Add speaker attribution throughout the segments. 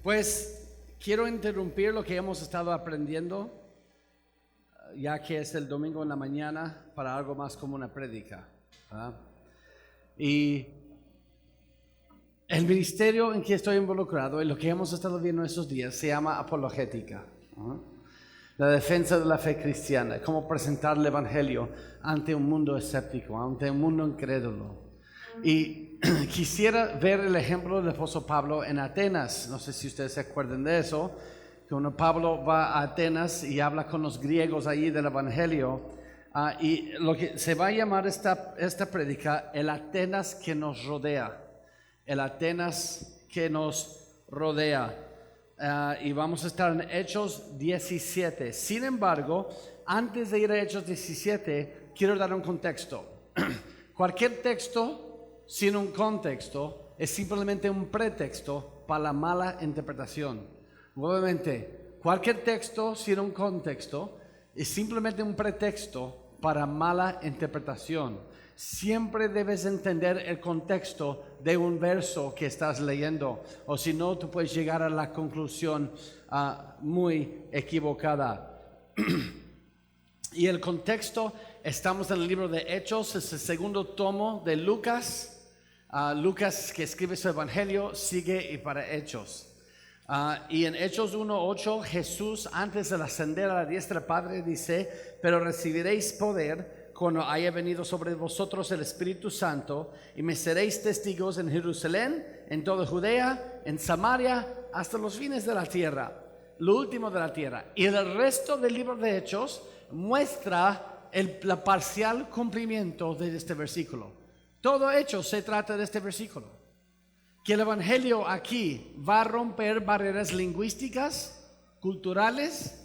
Speaker 1: Pues quiero interrumpir lo que hemos estado aprendiendo, ya que es el domingo en la mañana, para algo más como una prédica, ¿verdad? Y el ministerio en que estoy involucrado y lo que hemos estado viendo estos días se llama apologética, ¿verdad? La defensa de la fe cristiana, cómo presentar el evangelio ante un mundo escéptico, ante un mundo incrédulo. Y quisiera ver el ejemplo del apóstol Pablo en Atenas. No sé si ustedes se acuerdan de eso, que cuando Pablo va a Atenas y habla con los griegos allí del evangelio, y lo que se va a llamar esta prédica, el Atenas que nos rodea. El Atenas que nos rodea. Y vamos a estar en Hechos 17. Sin embargo, antes de ir a Hechos 17, quiero dar un contexto. Cualquier texto sin un contexto es simplemente un pretexto para la mala interpretación. Nuevamente, cualquier texto sin un contexto es simplemente un pretexto para mala interpretación. Siempre debes entender el contexto de un verso que estás leyendo, o si no, tú puedes llegar a la conclusión muy equivocada. Y el contexto, estamos en el libro de Hechos, es el segundo tomo de Lucas. Lucas, que escribe su evangelio, sigue y para Hechos. Y en Hechos 1:8, Jesús, antes de ascender a la diestra del Padre, dice: pero recibiréis poder cuando haya venido sobre vosotros el Espíritu Santo, y me seréis testigos en Jerusalén, en toda Judea, en Samaria, hasta los fines de la tierra, lo último de la tierra. Y el resto del libro de Hechos muestra el parcial cumplimiento de este versículo. Todo Hechos se trata de este versículo, que el evangelio aquí va a romper barreras lingüísticas, culturales,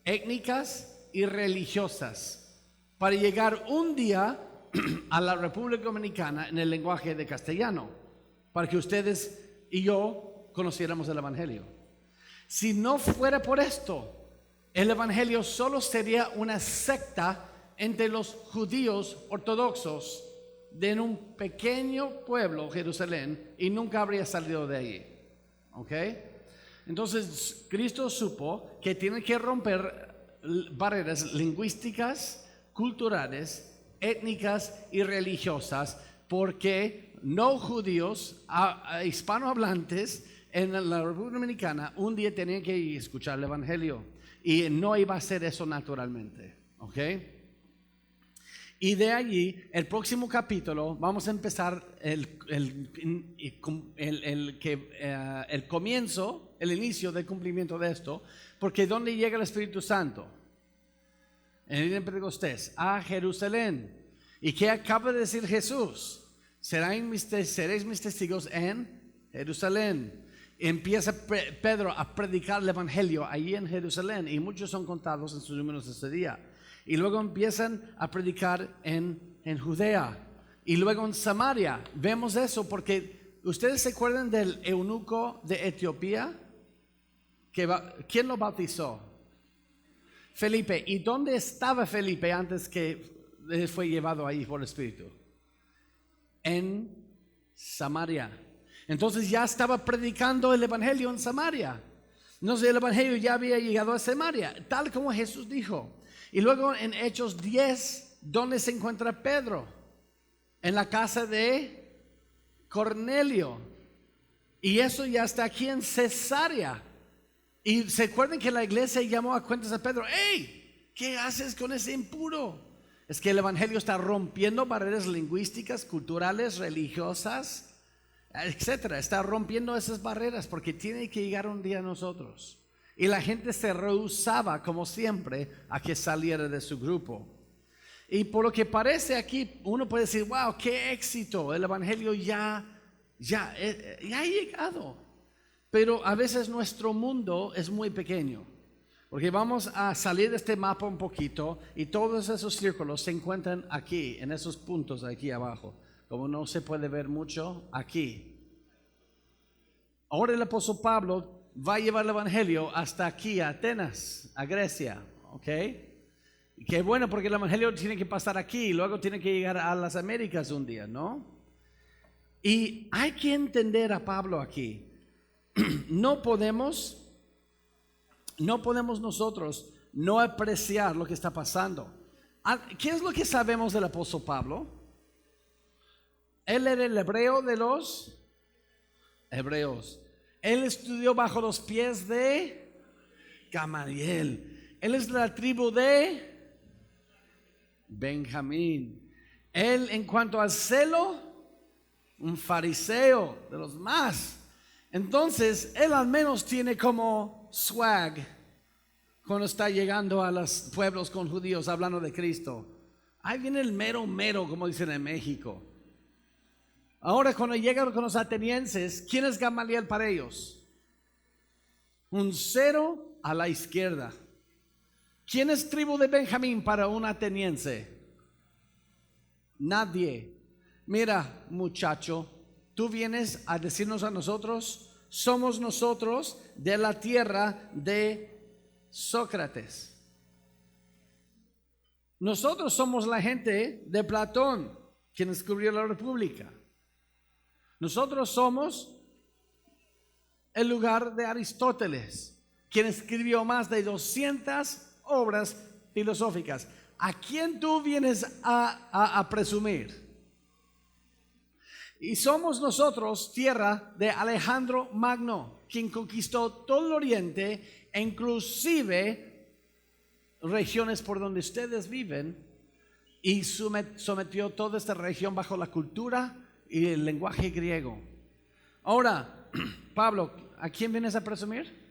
Speaker 1: étnicas y religiosas, para llegar un día a la República Dominicana en el lenguaje de castellano, para que ustedes y yo conociéramos el evangelio. Si no fuera por esto, el evangelio solo sería una secta entre los judíos ortodoxos de un pequeño pueblo, Jerusalén, y nunca habría salido de allí. ¿Ok? Entonces, Cristo supo que tiene que romper barreras lingüísticas, culturales, étnicas y religiosas, porque no judíos, hispanohablantes en la República Dominicana un día tenían que escuchar el evangelio, y no iba a ser eso naturalmente. ¿Ok? Y de allí, el próximo capítulo, vamos a empezar el comienzo, el inicio del cumplimiento de esto, porque ¿dónde llega el Espíritu Santo? En el día de Pentecostés, a Jerusalén. ¿Y qué acaba de decir Jesús? Seréis mis testigos en Jerusalén. Empieza Pedro a predicar el evangelio allí en Jerusalén, y muchos son contados en sus números ese día. Y luego empiezan a predicar en Judea, y luego en Samaria. Vemos eso porque ustedes se acuerdan del eunuco de Etiopía, ¿quién lo bautizó? Felipe. ¿Y dónde estaba Felipe antes que fue llevado ahí por el Espíritu? En Samaria. Entonces ya estaba predicando el evangelio en Samaria. Entonces el evangelio ya había llegado a Samaria, tal como Jesús dijo. Y luego en Hechos 10, ¿dónde se encuentra Pedro? En la casa de Cornelio. Y eso ya está aquí en Cesarea. Y se acuerdan que la iglesia llamó a cuentas a Pedro: ¡Hey! ¿Qué haces con ese impuro? Es que el evangelio está rompiendo barreras lingüísticas, culturales, religiosas, etcétera. Está rompiendo esas barreras porque tiene que llegar un día a nosotros. Y la gente se rehusaba, como siempre, a que saliera de su grupo. Y por lo que parece aquí, uno puede decir: wow, qué éxito, el evangelio ya ha llegado. Pero a veces nuestro mundo es muy pequeño, porque vamos a salir de este mapa un poquito, y todos esos círculos se encuentran aquí, en esos puntos aquí abajo. Como no se puede ver mucho aquí. Ahora el apóstol Pablo va a llevar el evangelio hasta aquí, a Atenas, a Grecia. ¿Ok? Y qué bueno, porque el evangelio tiene que pasar aquí y luego tiene que llegar a las Américas un día, ¿no? Y hay que entender a Pablo aquí. no podemos nosotros no apreciar lo que está pasando. ¿Qué es lo que sabemos del apóstol Pablo? Él era el hebreo de los hebreos. Él estudió bajo los pies de Gamaliel. Él es de la tribu de Benjamín. Él, en cuanto al celo, un fariseo de los más. Entonces, él al menos tiene como swag cuando está llegando a los pueblos con judíos hablando de Cristo. Ahí viene el mero mero, como dicen en México. Ahora, cuando llegan con los atenienses, ¿quién es Gamaliel para ellos? Un cero a la izquierda. ¿Quién es tribu de Benjamín para un ateniense? Nadie. Mira, muchacho, tú vienes a decirnos a nosotros, somos nosotros de la tierra de Sócrates. Nosotros somos la gente de Platón, quien escribió la República. Nosotros somos el lugar de Aristóteles, quien escribió más de 200 obras filosóficas. ¿A quién tú vienes a presumir? Y somos nosotros tierra de Alejandro Magno, quien conquistó todo el oriente, e inclusive regiones por donde ustedes viven, y sometió toda esta región bajo la cultura y el lenguaje griego. Ahora, Pablo, ¿a quién vienes a presumir?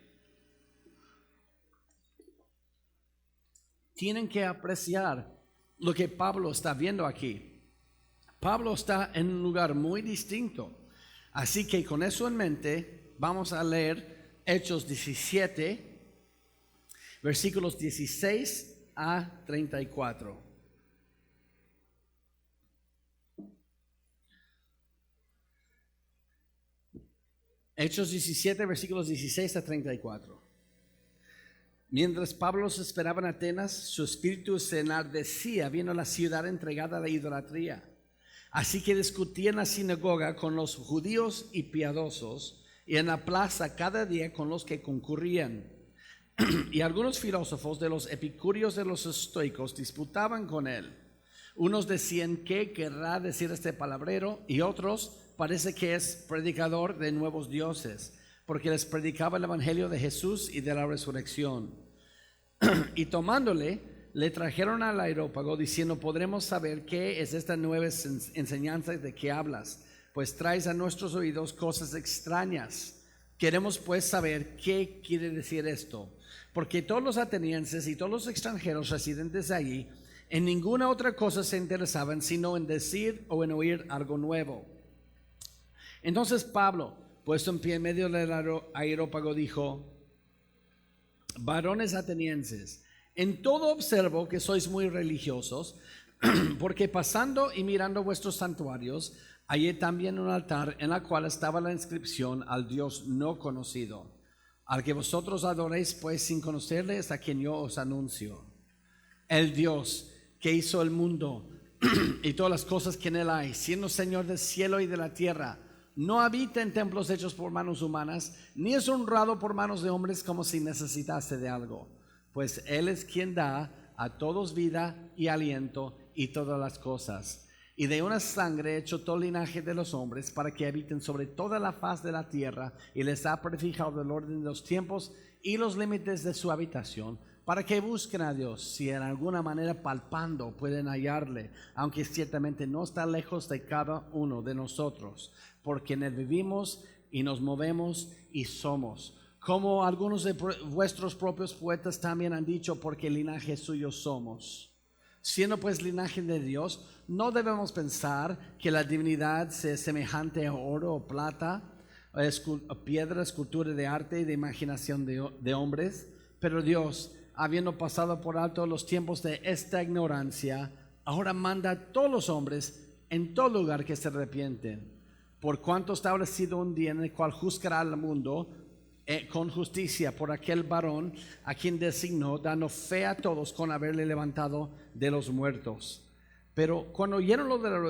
Speaker 1: Tienen que apreciar lo que Pablo está viendo aquí. Pablo está en un lugar muy distinto. Así que con eso en mente, vamos a leer Hechos 17, versículos 16 a 34. Hechos 17, versículos 16 a 34. Mientras Pablo se esperaba en Atenas, su espíritu se enardecía viendo la ciudad entregada a la idolatría. Así que discutía en la sinagoga con los judíos y piadosos, y en la plaza cada día con los que concurrían. Y algunos filósofos de los epicúreos de los estoicos disputaban con él. Unos decían, ¿qué querrá decir este palabrero? Y otros, parece que es predicador de nuevos dioses, porque les predicaba el evangelio de Jesús y de la resurrección. Y tomándole, le trajeron al areópago diciendo, ¿podremos saber qué es esta nueva enseñanza de que hablas? Pues traes a nuestros oídos cosas extrañas. Queremos pues saber qué quiere decir esto, porque todos los atenienses y todos los extranjeros residentes allí en ninguna otra cosa se interesaban sino en decir o en oír algo nuevo. Entonces Pablo, puesto en pie en medio del areópago, dijo, varones atenienses, en todo observo que sois muy religiosos, porque pasando y mirando vuestros santuarios, hallé también un altar en la cual estaba la inscripción al Dios no conocido, al que vosotros adoréis pues sin conocerle, es a quien yo os anuncio. El Dios que hizo el mundo y todas las cosas que en él hay, siendo Señor del cielo y de la tierra, no habita en templos hechos por manos humanas, ni es honrado por manos de hombres como si necesitase de algo, pues Él es quien da a todos vida y aliento y todas las cosas. Y de una sangre hecho todo linaje de los hombres para que habiten sobre toda la faz de la tierra, y les ha prefijado el orden de los tiempos y los límites de su habitación, para que busquen a Dios, si en alguna manera palpando pueden hallarle, aunque ciertamente no está lejos de cada uno de nosotros, porque en él vivimos y nos movemos y somos. Como algunos de vuestros propios poetas también han dicho, porque linaje suyo somos. Siendo pues linaje de Dios, no debemos pensar que la divinidad sea semejante a oro o plata, piedra, escultura de arte y de imaginación de hombres, pero Dios, habiendo pasado por alto los tiempos de esta ignorancia, ahora manda a todos los hombres en todo lugar que se arrepienten, por cuanto establecido un día en el cual juzgará al mundo con justicia por aquel varón a quien designó, dando fe a todos con haberle levantado de los muertos. Pero cuando oyeron lo de la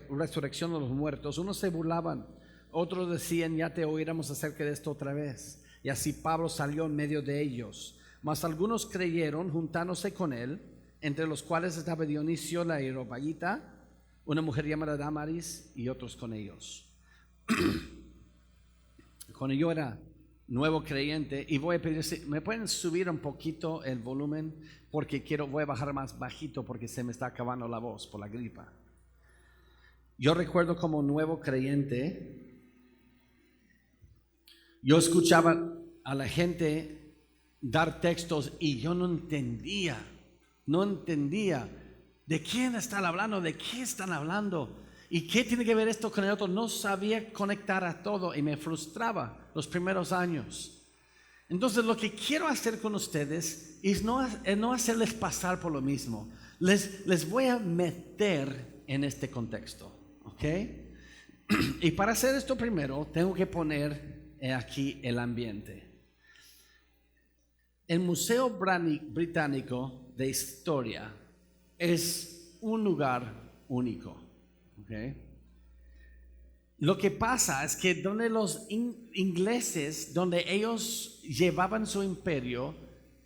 Speaker 1: resurrección de los muertos, unos se burlaban, Otros decían, ya te oiremos acerca de esto otra vez. Y así Pablo salió en medio de ellos. Mas algunos creyeron, juntándose con él, entre los cuales estaba Dionisio la Areopagita, una mujer llamada Damaris, y otros con ellos. Cuando yo era nuevo creyente, y voy a pedir, ¿me pueden subir un poquito el volumen? Porque voy a bajar más bajito porque se me está acabando la voz por la gripa. Yo recuerdo como nuevo creyente, yo escuchaba a la gente dar textos y yo no entendía de quién están hablando, de qué están hablando y qué tiene que ver esto con el otro. No sabía conectar a todo y me frustraba los primeros años. Entonces lo que quiero hacer con ustedes es no hacerles pasar por lo mismo. Les voy a meter en este contexto, ¿ok? Y para hacer esto primero tengo que poner aquí el ambiente. El Museo Británico de Historia es un lugar único, ¿ok? Lo que pasa es que donde los ingleses, donde ellos llevaban su imperio,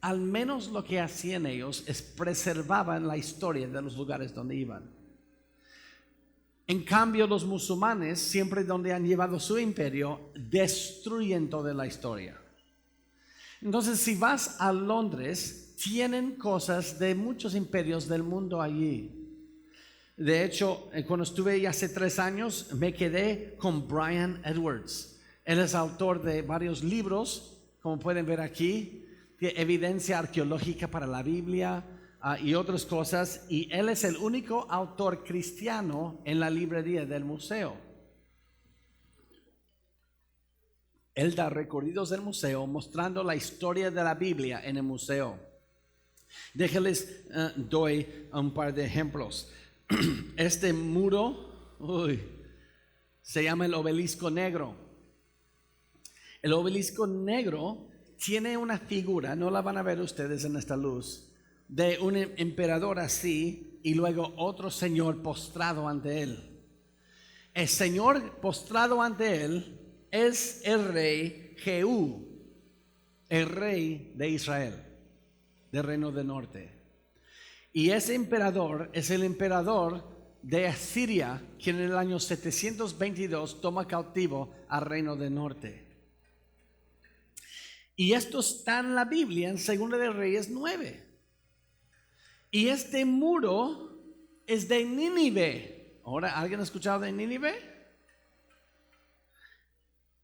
Speaker 1: al menos lo que hacían ellos es preservaban la historia de los lugares donde iban. En cambio, los musulmanes, siempre donde han llevado su imperio, destruyen toda la historia. Entonces, si vas a Londres, tienen cosas de muchos imperios del mundo allí. De hecho, cuando estuve ahí hace 3 años, me quedé con Brian Edwards. Él es autor de varios libros, como pueden ver aquí, de evidencia arqueológica para la Biblia y otras cosas. Y él es el único autor cristiano en la librería del museo. Él da recorridos del museo mostrando la historia de la Biblia en el museo. Déjenles doy un par de ejemplos. Este muro se llama el Obelisco Negro. El Obelisco Negro tiene una figura, no la van a ver ustedes en esta luz, de un emperador así y luego otro señor postrado ante él. El señor postrado ante él es el rey Jehú, el rey de Israel, del reino del norte. Y ese emperador es el emperador de Asiria, quien en el año 722 toma cautivo al reino del norte. Y esto está en la Biblia, en 2 de Reyes 9. Y este muro es de Nínive. Ahora, ¿alguien ha escuchado de Nínive?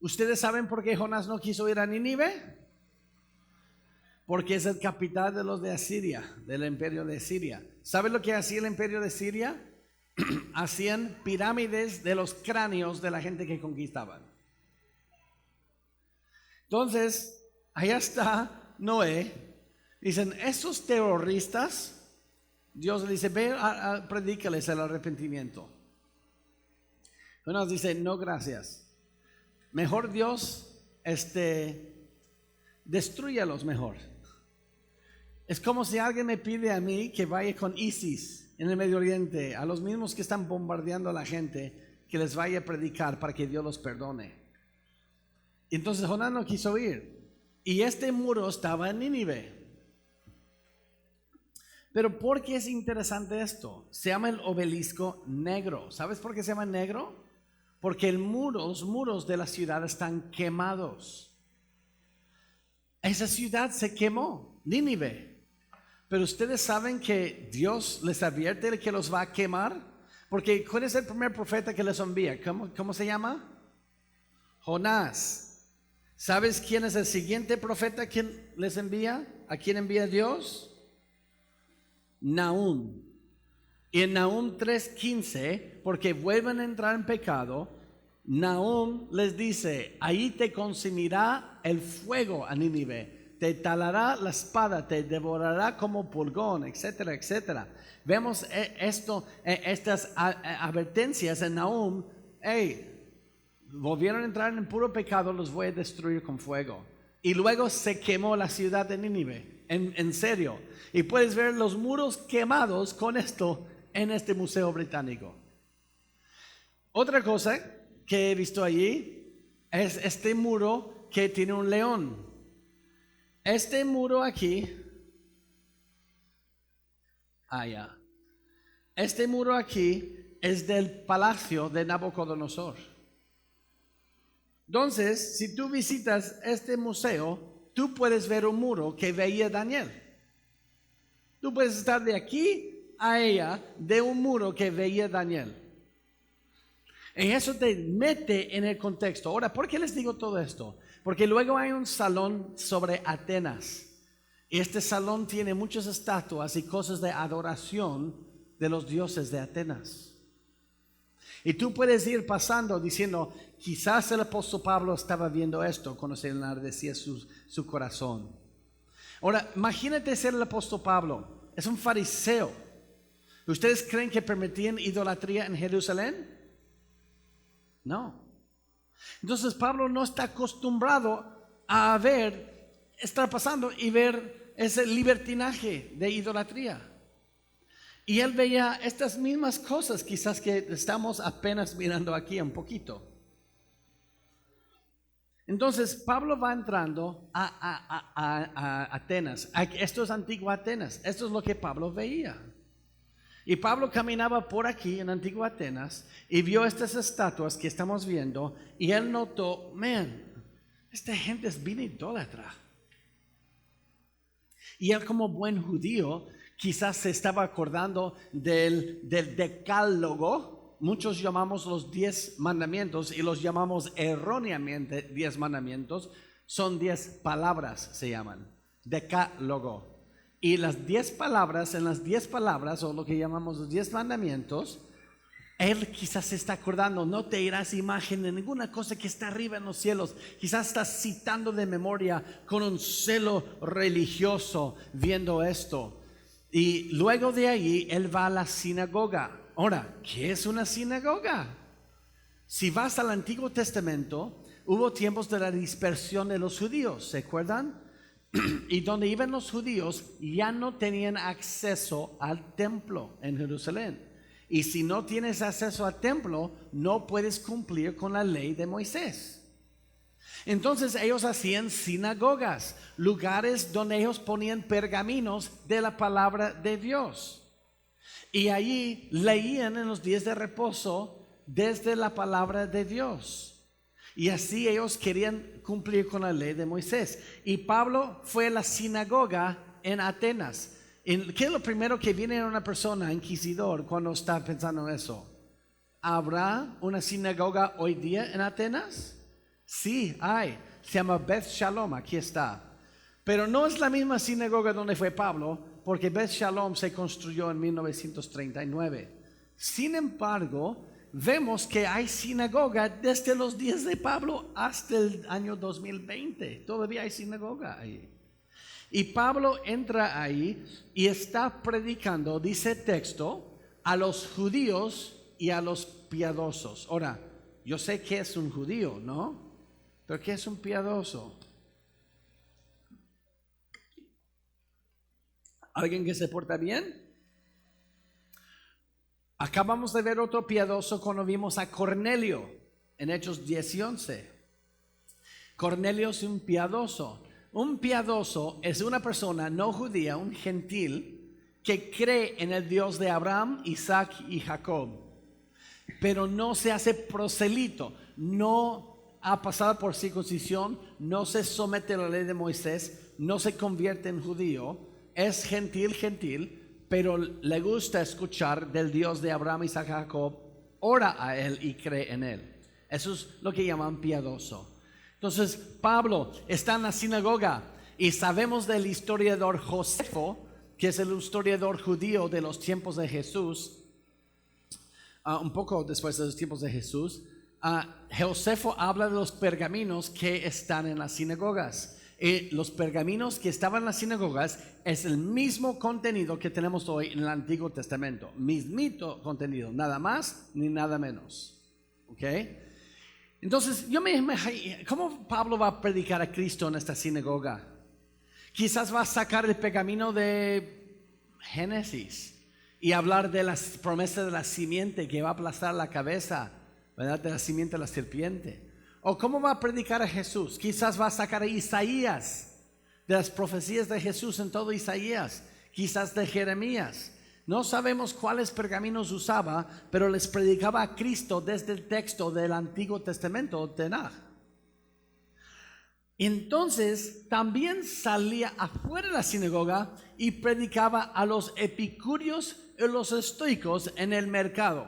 Speaker 1: ¿Ustedes saben por qué Jonás no quiso ir a Nínive? Porque es el capital de los de Asiria, del imperio de Siria. ¿Saben lo que hacía el imperio de Siria? Hacían pirámides de los cráneos de la gente que conquistaban. Entonces, allá está Noé. Dicen, esos terroristas, Dios le dice, ve predícales el arrepentimiento. Jonás dice, no gracias. Mejor Dios, destrúyalos mejor. Es como si alguien me pide a mí que vaya con ISIS en el Medio Oriente, a los mismos que están bombardeando a la gente, que les vaya a predicar para que Dios los perdone. Y entonces Jonás no quiso ir. Y este muro estaba en Nínive. Pero ¿por qué es interesante esto? Se llama el Obelisco Negro. ¿Sabes por qué se llama negro? Porque los muros de la ciudad están quemados. Esa ciudad se quemó, Nínive. Pero ustedes saben que Dios les advierte de que los va a quemar. Porque ¿cuál es el primer profeta que les envía? ¿Cómo se llama? Jonás. ¿Sabes quién es el siguiente profeta que les envía? ¿A quién envía Dios? Nahum. Y en Nahum 3:15, porque vuelven a entrar en pecado, Nahum les dice, ahí te consumirá el fuego a Nínive. Te talará la espada, te devorará como pulgón, etcétera, etcétera. Vemos estas advertencias en Nahum. Volvieron a entrar en puro pecado, los voy a destruir con fuego. Y luego se quemó la ciudad de Nínive, en serio. Y puedes ver los muros quemados con esto en este museo británico. Otra cosa que he visto allí es este muro que tiene un león. Este muro aquí, allá. Este muro aquí es del palacio de Nabucodonosor. Entonces, si tú visitas este museo, tú puedes ver un muro que veía Daniel. Tú puedes estar de aquí a allá de un muro que veía Daniel. Y eso te mete en el contexto. Ahora, ¿por qué les digo todo esto? Porque luego hay un salón sobre Atenas. Y este salón tiene muchas estatuas y cosas de adoración de los dioses de Atenas. Y tú puedes ir pasando diciendo, quizás el apóstol Pablo estaba viendo esto cuando se enardecía su corazón. Ahora, imagínate ser el apóstol Pablo. Es un fariseo. ¿Ustedes creen que permitían idolatría en Jerusalén? No. Entonces Pablo no está acostumbrado a estar pasando y ver ese libertinaje de idolatría. Y él veía estas mismas cosas, quizás que estamos apenas mirando aquí un poquito. Entonces Pablo va entrando a Atenas. Esto es antigua Atenas. Esto es lo que Pablo veía. Y Pablo caminaba por aquí en antigua Atenas y vio estas estatuas que estamos viendo. Y él notó, esta gente es bien idólatra. Y él, como buen judío, quizás se estaba acordando del decálogo. Muchos llamamos los 10 mandamientos y los llamamos erróneamente 10 mandamientos. Son 10 palabras, se llaman decálogo. Y las 10 palabras, en las 10 palabras, o lo que llamamos los 10 mandamientos, él quizás se está acordando, no te irás imagen de ninguna cosa que está arriba en los cielos. Quizás estás citando de memoria con un celo religioso viendo esto. Y luego de ahí él va a la sinagoga. Ahora, ¿qué es una sinagoga? Si vas al Antiguo Testamento, hubo tiempos de la dispersión de los judíos, ¿se acuerdan? Y donde iban los judíos ya no tenían acceso al templo en Jerusalén. Y si no tienes acceso al templo, no puedes cumplir con la ley de Moisés. Entonces ellos hacían sinagogas, lugares donde ellos ponían pergaminos de la palabra de Dios. Y allí leían en los días de reposo desde la palabra de Dios. Y así ellos querían cumplir con la ley de Moisés. Y Pablo fue a la sinagoga en Atenas. ¿Qué es lo primero que viene a una persona, inquisidor, cuando está pensando en eso? ¿Habrá una sinagoga hoy día en Atenas? Sí, hay. Se llama Beth Shalom, aquí está. Pero no es la misma sinagoga donde fue Pablo, porque Beth Shalom se construyó en 1939. Sin embargo, vemos que hay sinagoga desde los días de Pablo hasta el año 2020. Todavía hay sinagoga ahí. Y Pablo entra ahí y está predicando, dice el texto, a los judíos y a los piadosos. Ahora, yo sé que es un judío, ¿no? Pero ¿qué es un piadoso? ¿Alguien que se porta bien? Acabamos de ver otro piadoso cuando vimos a Cornelio en Hechos 10 y 11. Cornelio es un piadoso. Un piadoso es una persona no judía, un gentil, que cree en el Dios de Abraham, Isaac y Jacob, pero no se hace proselito, no ha pasado por circuncisión, no se somete a la ley de Moisés, no se convierte en judío, es gentil, pero le gusta escuchar del Dios de Abraham, Isaac y Jacob, ora a él y cree en él. Eso es lo que llaman piadoso. Entonces Pablo está en la sinagoga y sabemos del historiador Josefo, que es el historiador judío de los tiempos de Jesús, un poco después de los tiempos de Jesús. Josefo habla de los pergaminos que están en las sinagogas. Los pergaminos que estaban en las sinagogas es el mismo contenido que tenemos hoy en el Antiguo Testamento. Mismito contenido, nada más ni nada menos. ¿Ok? Entonces, yo me imagino, ¿cómo Pablo va a predicar a Cristo en esta sinagoga? Quizás va a sacar el pergamino de Génesis y hablar de las promesas de la simiente que va a aplastar la cabeza ¿verdad? De la simiente de la serpiente. ¿O cómo va a predicar a Jesús? Quizás va a sacar a Isaías, de las profecías de Jesús en todo Isaías, quizás de Jeremías. No sabemos cuáles pergaminos usaba, pero les predicaba a Cristo desde el texto del Antiguo Testamento, Tenaj. Entonces también salía afuera de la sinagoga y predicaba a los epicúreos y los estoicos en el mercado.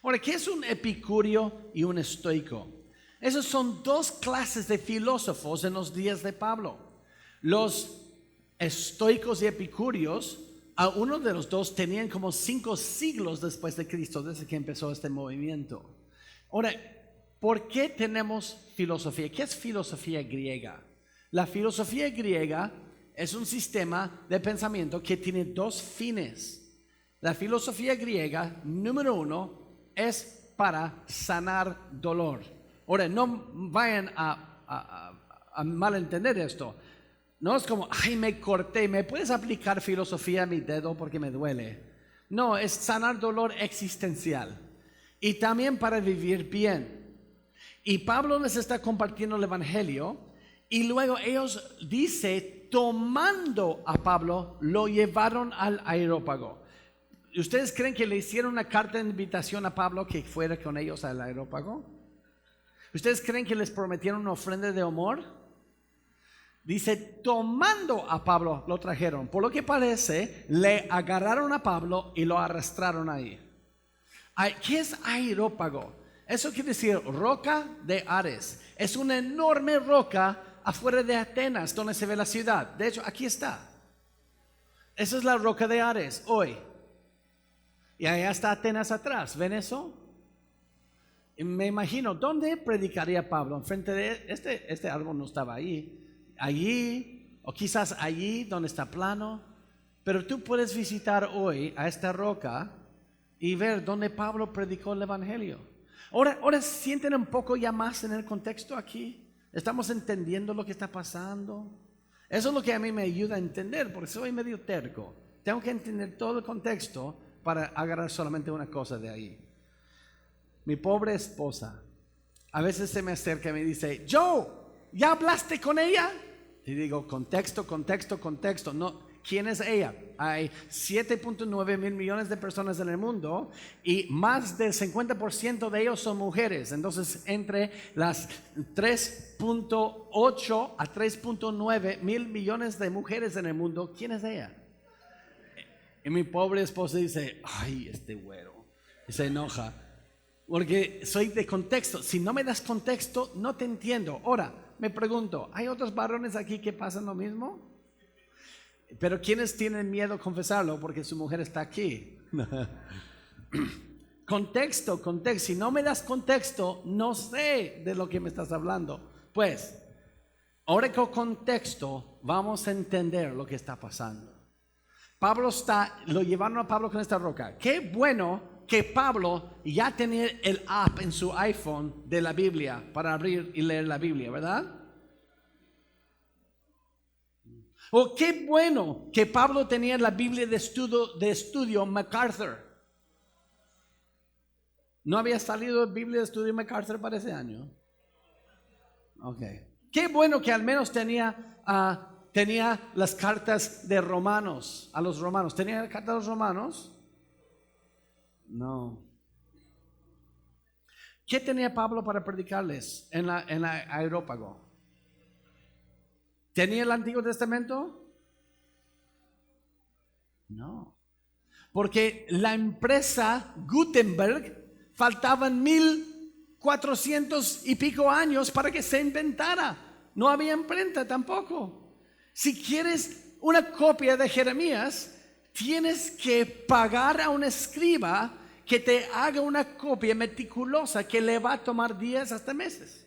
Speaker 1: Ahora, ¿qué es un epicurio y un estoico? Esos son dos clases de filósofos en los días de Pablo. Los estoicos y epicúreos, a uno de los dos tenían como 5 siglos después de Cristo, desde que empezó este movimiento. Ahora, ¿por qué tenemos filosofía? ¿Qué es filosofía griega? La filosofía griega es un sistema de pensamiento que tiene 2 fines. La filosofía griega, número 1, es para sanar dolor. Ahora, no vayan a malentender esto. No es como, ay, me corté, ¿me puedes aplicar filosofía a mi dedo porque me duele? No, es sanar dolor existencial. Y también para vivir bien. Y Pablo les está compartiendo el evangelio y luego ellos, dice, tomando a Pablo, lo llevaron al Areópago. ¿Ustedes creen que le hicieron una carta de invitación a Pablo que fuera con ellos al Areópago? ¿Ustedes creen que les prometieron una ofrenda de amor? Dice, tomando a Pablo, lo trajeron. Por lo que parece, le agarraron a Pablo y lo arrastraron ahí. ¿Qué es Areópago? Eso quiere decir roca de Ares. Es una enorme roca afuera de Atenas, donde se ve la ciudad. De hecho, aquí está. Esa es la roca de Ares hoy. Y allá está Atenas atrás. ¿Ven eso? Y me imagino, ¿dónde predicaría Pablo? Enfrente de este árbol no estaba ahí. Allí, o quizás allí donde está plano. Pero tú puedes visitar hoy a esta roca y ver dónde Pablo predicó el evangelio. Ahora sienten un poco ya más en el contexto aquí. Estamos entendiendo lo que está pasando. Eso es lo que a mí me ayuda a entender, porque soy medio terco. Tengo que entender todo el contexto para agarrar solamente una cosa de ahí. Mi pobre esposa a veces se me acerca y me dice, Joe, ¿ya hablaste con ella? Y digo, contexto. No, ¿quién es ella? Hay 7.9 mil millones de personas en el mundo y más del 50% de ellos son mujeres. Entonces, entre las 3.8 a 3.9 mil millones de mujeres en el mundo, ¿quién es ella? Y mi pobre esposa dice, ay, este güero. Y se enoja. Porque soy de contexto. Si no me das contexto, no te entiendo. Ahora, me pregunto, ¿hay otros varones aquí que pasan lo mismo? Pero ¿quiénes tienen miedo a confesarlo? Porque su mujer está aquí. Contexto. Si no me das contexto, no sé de lo que me estás hablando. Pues, ahora con contexto, vamos a entender lo que está pasando. Lo llevaron a Pablo con esta roca. Qué bueno que Pablo ya tenía el app en su iPhone de la Biblia para abrir y leer la Biblia, ¿verdad? O qué bueno que Pablo tenía la Biblia de estudio MacArthur. ¿No había salido Biblia de estudio MacArthur para ese año? Ok. Qué bueno que al menos tenía las cartas de Romanos, a los romanos. ¿Tenía la carta de los romanos? No. ¿Qué tenía Pablo para predicarles en la Areópago? ¿Tenía el Antiguo Testamento? No. Porque la empresa Gutenberg faltaban 1400 y pico años para que se inventara. No había imprenta tampoco. Si quieres una copia de Jeremías, tienes que pagar a un escriba que te haga una copia meticulosa que le va a tomar días hasta meses.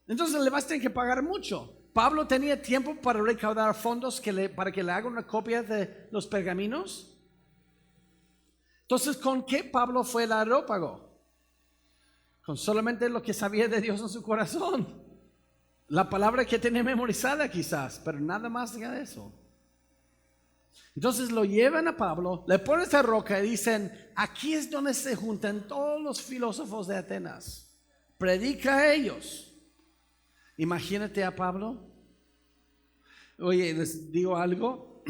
Speaker 1: Entonces le vas a tener que pagar mucho. Pablo tenía tiempo para recaudar fondos para que le haga una copia de los pergaminos. Entonces, ¿con qué Pablo fue al Areópago? Con solamente lo que sabía de Dios en su corazón. La palabra que tenía memorizada quizás, pero nada más de eso. Entonces lo llevan a Pablo, le ponen esta roca y dicen, aquí es donde se juntan todos los filósofos de Atenas. Predica a ellos. Imagínate a Pablo. Oye, les digo algo.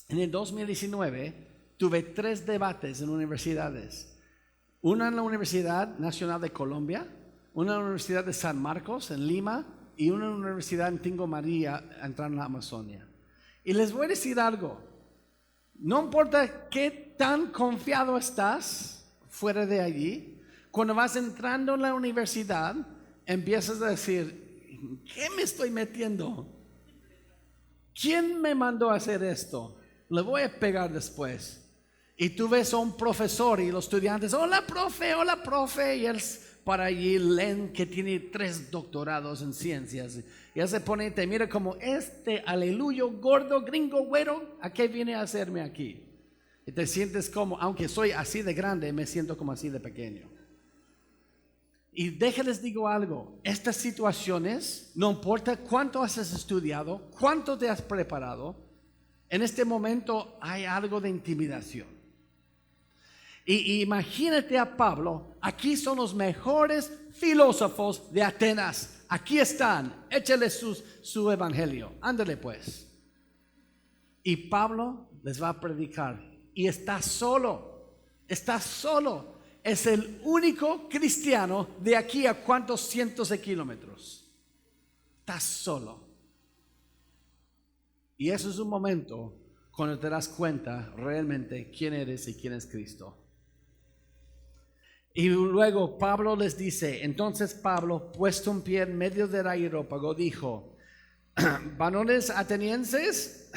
Speaker 1: En el 2019 tuve 3 debates en universidades. Una en la Universidad Nacional de Colombia, una en la Universidad de San Marcos en Lima y una en la Universidad en Tingo María, entrando en la Amazonia. Y les voy a decir algo. No importa qué tan confiado estás fuera de allí, cuando vas entrando en la universidad, empiezas a decir, ¿qué me estoy metiendo? ¿Quién me mandó a hacer esto? Le voy a pegar después. Y tú ves a un profesor y los estudiantes, hola profe, y él para allí leen que tiene 3 doctorados en ciencias. Y él se pone y te mira como, aleluyo, gordo, gringo, güero, ¿a qué viene a hacerme aquí? Y te sientes como, aunque soy así de grande, me siento como así de pequeño. Y déjenles digo algo, estas situaciones, no importa cuánto has estudiado, cuánto te has preparado, en este momento hay algo de intimidación. Y imagínate a Pablo, aquí son los mejores filósofos de Atenas, aquí están, échale su evangelio, ándale pues. Y Pablo les va a predicar y está solo, es el único cristiano de aquí a cuántos cientos de kilómetros, está solo. Y eso es un momento cuando te das cuenta realmente quién eres y quién es Cristo. Y luego Pablo les dice, entonces Pablo, puesto en pie en medio del areópago, dijo, varones atenienses,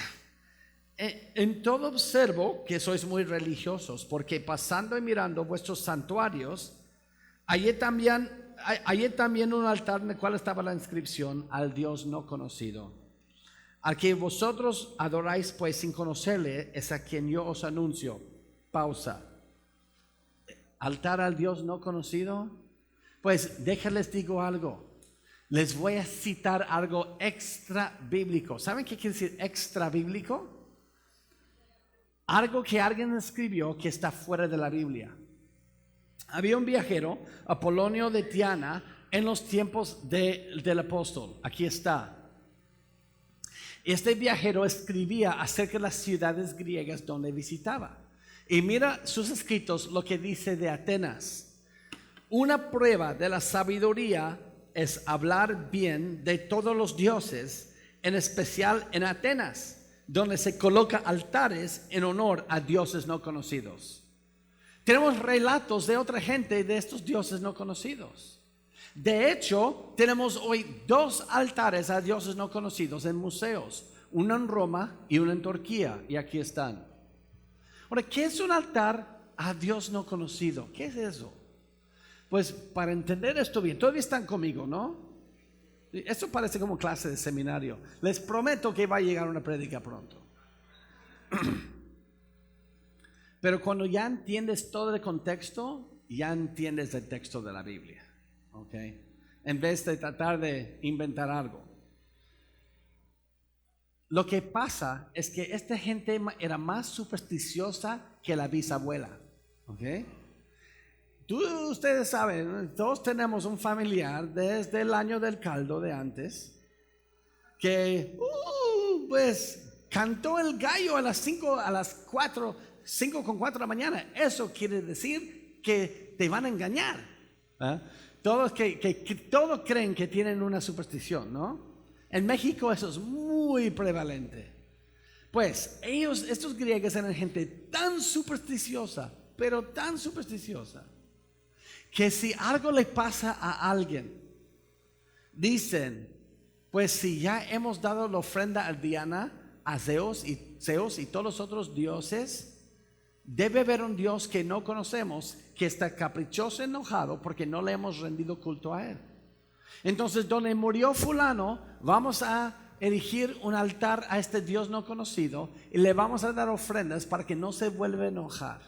Speaker 1: en todo observo que sois muy religiosos, porque pasando y mirando vuestros santuarios, hallé también un altar en el cual estaba la inscripción al Dios no conocido. Al que vosotros adoráis pues sin conocerle, es a quien yo os anuncio. Pausa. ¿Altar al Dios no conocido? Pues déjenles digo algo. Les voy a citar algo extra bíblico. ¿Saben qué quiere decir extra bíblico? Algo que alguien escribió que está fuera de la Biblia. Había un viajero, Apolonio de Tiana, en los tiempos del apóstol. Aquí está. Este viajero escribía acerca de las ciudades griegas donde visitaba. Y mira sus escritos, lo que dice de Atenas. Una prueba de la sabiduría es hablar bien de todos los dioses, en especial en Atenas, donde se coloca altares en honor a dioses no conocidos. Tenemos relatos de otra gente de estos dioses no conocidos. De hecho, tenemos hoy 2 altares a dioses no conocidos en museos, uno en Roma y uno en Turquía, y aquí están. Ahora, ¿qué es un altar a Dios no conocido? ¿Qué es eso? Pues para entender esto bien, todavía están conmigo, ¿no? Esto parece como clase de seminario. Les prometo que va a llegar una prédica pronto. Pero cuando ya entiendes todo el contexto, ya entiendes el texto de la Biblia, ¿ok? En vez de tratar de inventar algo. Lo que pasa es que esta gente era más supersticiosa que la bisabuela, ¿ok? Ustedes saben, todos tenemos un familiar desde el año del caldo de antes que, pues, cantó el gallo a las 5:04 de la mañana. Eso quiere decir que te van a engañar. ¿Eh? Todos todos creen que tienen una superstición, ¿no? En México eso es muy prevalente. Pues estos griegos eran gente tan supersticiosa, pero tan supersticiosa, que si algo le pasa a alguien, dicen, pues si ya hemos dado la ofrenda a Diana, a Zeus y todos los otros dioses, debe haber un Dios que no conocemos, que está caprichoso, enojado, porque no le hemos rendido culto a él. Entonces, donde murió fulano, vamos a erigir un altar a este Dios no conocido y le vamos a dar ofrendas para que no se vuelva a enojar.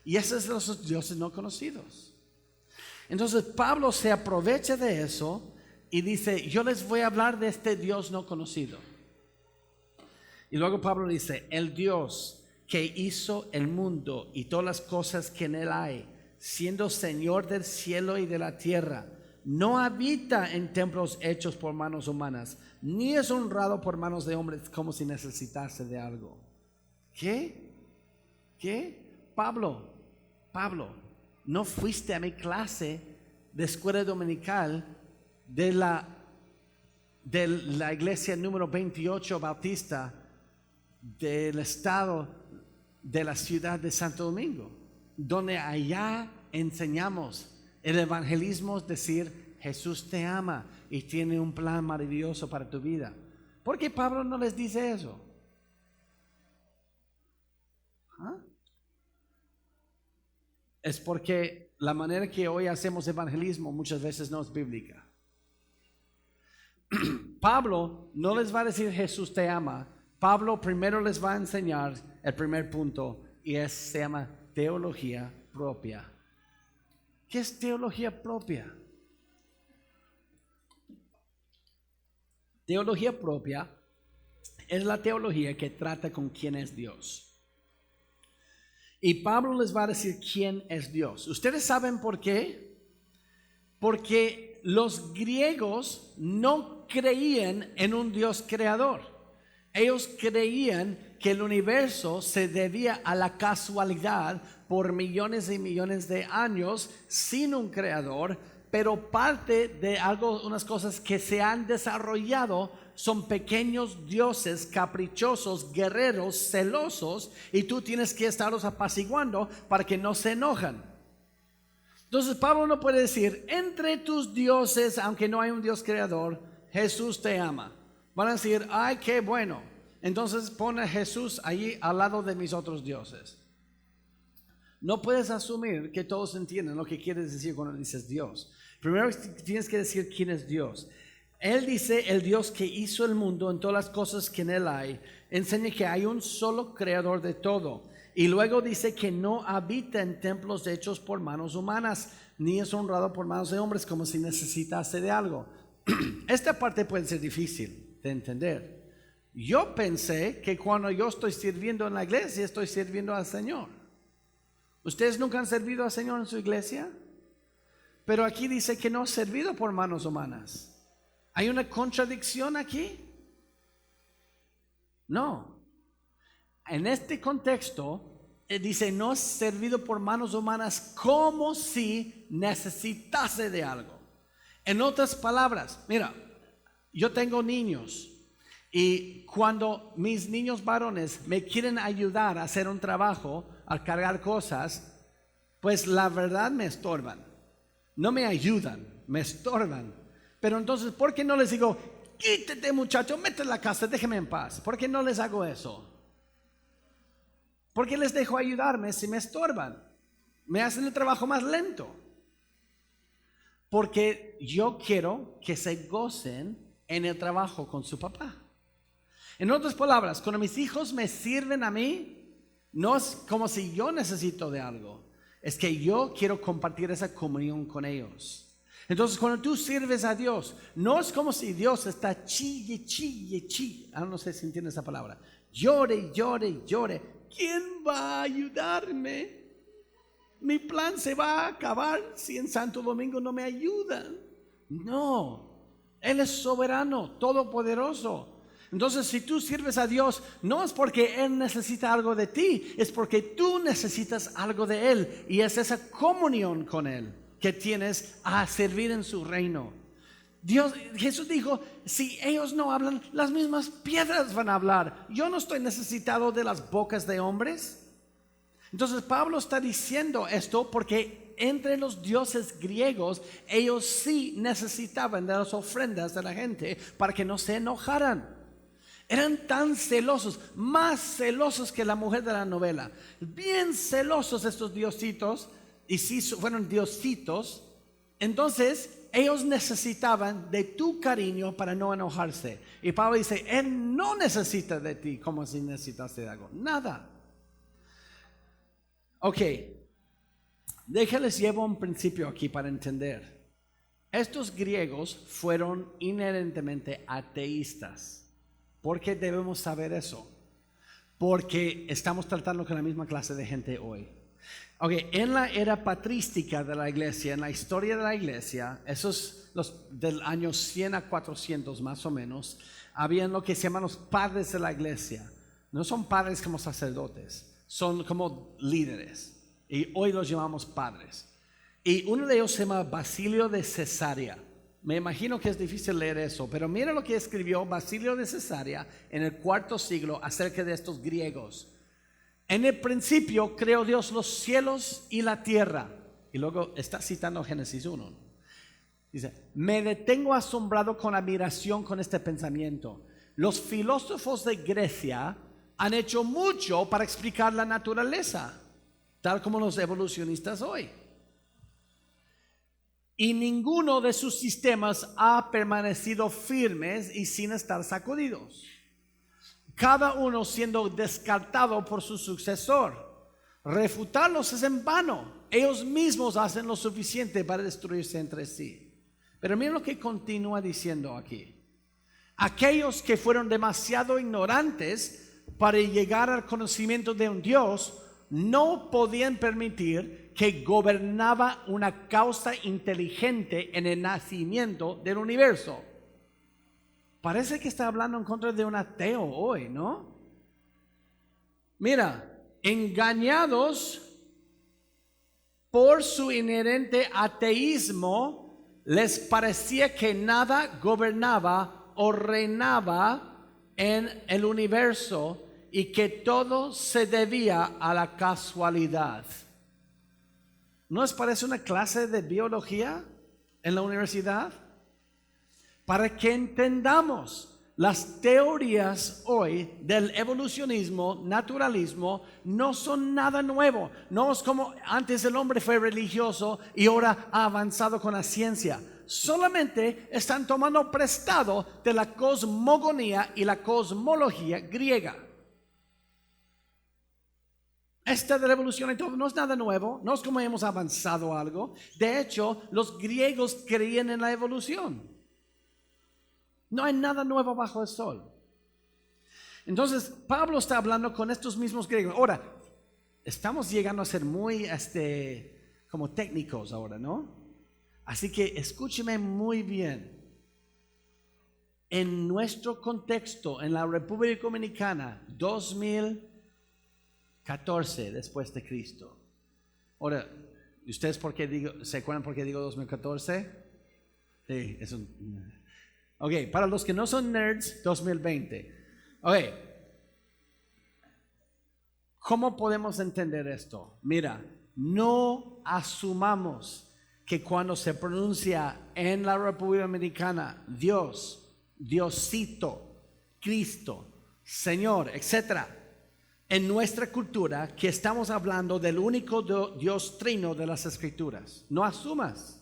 Speaker 1: Y esos son los dioses no conocidos. Entonces Pablo se aprovecha de eso y dice, yo les voy a hablar de este Dios no conocido. Y luego Pablo dice, el Dios que hizo el mundo y todas las cosas que en él hay, siendo Señor del cielo y de la tierra, no habita en templos hechos por manos humanas, ni es honrado por manos de hombres como si necesitase de algo. ¿Qué? Pablo, ¿no fuiste a mi clase de escuela dominical de la iglesia número 28 Bautista del estado de la ciudad de Santo Domingo, donde allá enseñamos el evangelismo, es decir, Jesús te ama y tiene un plan maravilloso para tu vida? ¿Por qué Pablo no les dice eso? Es porque la manera que hoy hacemos evangelismo muchas veces no es bíblica. Pablo no les va a decir Jesús te ama. Pablo primero les va a enseñar el primer punto, y se llama teología propia. ¿Qué es teología propia? Teología propia es la teología que trata con quién es Dios. Y Pablo les va a decir quién es Dios. ¿Ustedes saben por qué? Porque los griegos no creían en un Dios creador. Ellos creían que el universo se debía a la casualidad por millones y millones de años sin un creador, pero parte de unas cosas que se han desarrollado son pequeños dioses caprichosos, guerreros, celosos, y tú tienes que estarlos apaciguando para que no se enojan. Entonces Pablo no puede decir, entre tus dioses, aunque no hay un Dios creador, Jesús te ama. Van a decir, ay, qué bueno. Entonces pone a Jesús allí al lado de mis otros dioses. No puedes asumir que todos entienden lo que quieres decir cuando dices Dios. Primero tienes que decir quién es Dios. Él dice, el Dios que hizo el mundo en todas las cosas que en él hay, enseña que hay un solo creador de todo. Y luego dice que no habita en templos hechos por manos humanas, ni es honrado por manos de hombres como si necesitase de algo. Esta parte puede ser difícil de entender. Yo pensé que cuando yo estoy sirviendo en la iglesia, estoy sirviendo al Señor. ¿Ustedes nunca han servido al Señor en su iglesia? Pero aquí dice que no ha servido por manos humanas. ¿Hay una contradicción aquí? No. En este contexto, dice, no es servido por manos humanas como si necesitase de algo. En otras palabras, mira, yo tengo niños y cuando mis niños varones me quieren ayudar a hacer un trabajo, a cargar cosas, pues la verdad me estorban. No me ayudan, me estorban. Pero entonces, ¿por qué no les digo, quítate muchacho, mete en la casa, déjeme en paz? ¿Por qué no les hago eso? ¿Por qué les dejo ayudarme si me estorban? Me hacen el trabajo más lento. Porque yo quiero que se gocen en el trabajo con su papá. En otras palabras, cuando mis hijos me sirven a mí, no es como si yo necesito de algo. Es que yo quiero compartir esa comunión con ellos. Entonces cuando tú sirves a Dios, no es como si Dios está chille. No sé si entiendes esa palabra. Llore. ¿Quién va a ayudarme? Mi plan se va a acabar si en Santo Domingo no me ayudan. No, Él es soberano, todopoderoso. Entonces si tú sirves a Dios, no es porque Él necesita algo de ti, es porque tú necesitas algo de Él. Y es esa comunión con Él que tienes a servir en su reino. Jesús dijo, si ellos no hablan, las mismas piedras van a hablar. Yo no estoy necesitado de las bocas de hombres. Entonces Pablo está diciendo esto porque entre los dioses griegos, ellos sí necesitaban de las ofrendas de la gente para que no se enojaran. Eran tan celosos, más celosos que la mujer de la novela. Bien celosos estos diositos. Y si fueron diositos, entonces ellos necesitaban de tu cariño para no enojarse. Y Pablo dice, Él no necesita de ti como si necesitase de algo. Nada. Ok, déjales llevo un principio aquí para entender. Estos griegos fueron inherentemente ateístas. ¿Por qué debemos saber eso? porque estamos tratando con la misma clase de gente hoy. Ok, en la era patrística de la iglesia, en la historia de la iglesia, esos del año 100 a 400 más o menos, habían lo que se llaman los padres de la iglesia. No son padres como sacerdotes, son como líderes. Y hoy los llamamos padres. Y uno de ellos se llama Basilio de Cesarea. Me imagino que es difícil leer eso, pero mira lo que escribió Basilio de Cesarea en el IV siglo acerca de estos griegos. En el principio creó Dios los cielos y la tierra. Y luego está citando Génesis 1. Dice, me detengo asombrado con admiración con este pensamiento. Los filósofos de Grecia han hecho mucho para explicar la naturaleza, tal como los evolucionistas hoy. Y ninguno de sus sistemas ha permanecido firmes y sin estar sacudidos, cada uno siendo descartado por su sucesor. Refutarlos es en vano. Ellos mismos hacen lo suficiente para destruirse entre sí. Pero miren lo que continúa diciendo aquí. Aquellos que fueron demasiado ignorantes para llegar al conocimiento de un Dios no podían permitir que gobernaba una causa inteligente en el nacimiento del universo. Parece que está hablando en contra de un ateo hoy, ¿no? Mira, engañados por su inherente ateísmo, les parecía que nada gobernaba o reinaba en el universo y que todo se debía a la casualidad. ¿No les parece una clase de biología en la universidad? Para que entendamos las teorías hoy del evolucionismo, naturalismo, no son nada nuevo. No es como antes el hombre fue religioso y ahora ha avanzado con la ciencia. Solamente están tomando prestado de la cosmogonía y la cosmología griega. Esta de la evolución y todo no es nada nuevo, no es como hemos avanzado algo. De hecho, los griegos creían en la evolución. No hay nada nuevo bajo el sol. Entonces, Pablo está hablando con estos mismos griegos. Ahora, estamos llegando a ser muy como técnicos ahora, ¿no? Así que escúcheme muy bien. En nuestro contexto, en la República Dominicana, 2014 después de Cristo. Ahora, ¿ustedes se acuerdan por qué digo 2014? Sí, es un... Ok, para los que no son nerds, 2020. Ok, ¿cómo podemos entender esto? Mira, no asumamos que cuando se pronuncia en la República Dominicana Dios, Diosito, Cristo, Señor, etc., en nuestra cultura que estamos hablando del único Dios trino de las Escrituras. No asumas.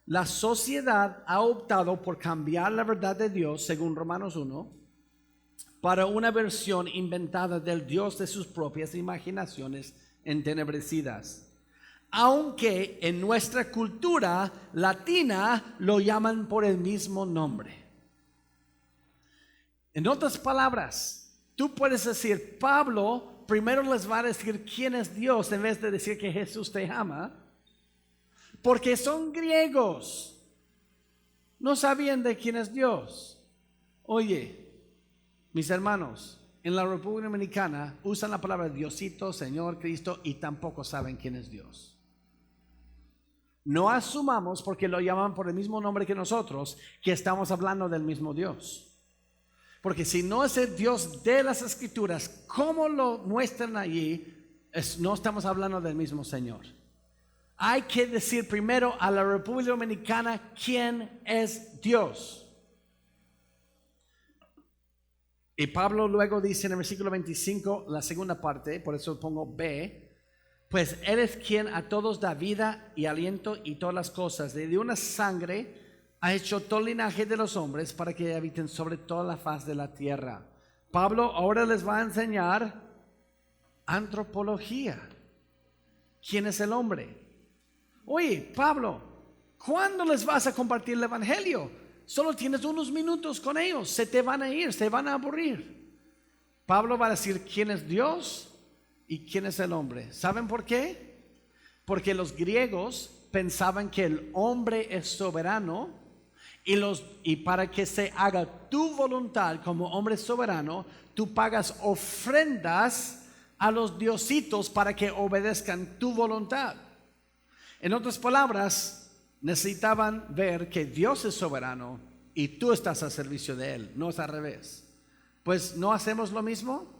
Speaker 1: La sociedad ha optado por cambiar la verdad de Dios, según Romanos 1, para una versión inventada del Dios de sus propias imaginaciones entenebrecidas. Aunque en nuestra cultura latina lo llaman por el mismo nombre. En otras palabras, tú puedes decir, Pablo primero les va a decir quién es Dios en vez de decir que Jesús te ama. Porque son griegos. No sabían de quién es Dios. Oye, mis hermanos, en la República Dominicana usan la palabra Diosito, Señor, Cristo y tampoco saben quién es Dios. No asumamos porque lo llaman por el mismo nombre que nosotros que estamos hablando del mismo Dios. Porque si no es el Dios de las Escrituras, como lo muestran allí, no estamos hablando del mismo Señor. Hay que decir primero a la República Dominicana quién es Dios. Y Pablo luego dice en el versículo 25, la segunda parte, por eso pongo B, pues Él es quien a todos da vida y aliento y todas las cosas. De una sangre ha hecho todo el linaje de los hombres para que habiten sobre toda la faz de la tierra. Pablo ahora les va a enseñar antropología. ¿Quién es el hombre? Oye, Pablo, ¿cuándo les vas a compartir el evangelio? Solo tienes unos minutos con ellos, se te van a ir, se van a aburrir. Pablo va a decir quién es Dios y quién es el hombre. ¿Saben por qué? Porque los griegos pensaban que el hombre es soberano y para que se haga tu voluntad como hombre soberano, tú pagas ofrendas a los diositos para que obedezcan tu voluntad. En otras palabras, necesitaban ver que Dios es soberano y tú estás al servicio de Él, no es al revés. Pues no hacemos lo mismo.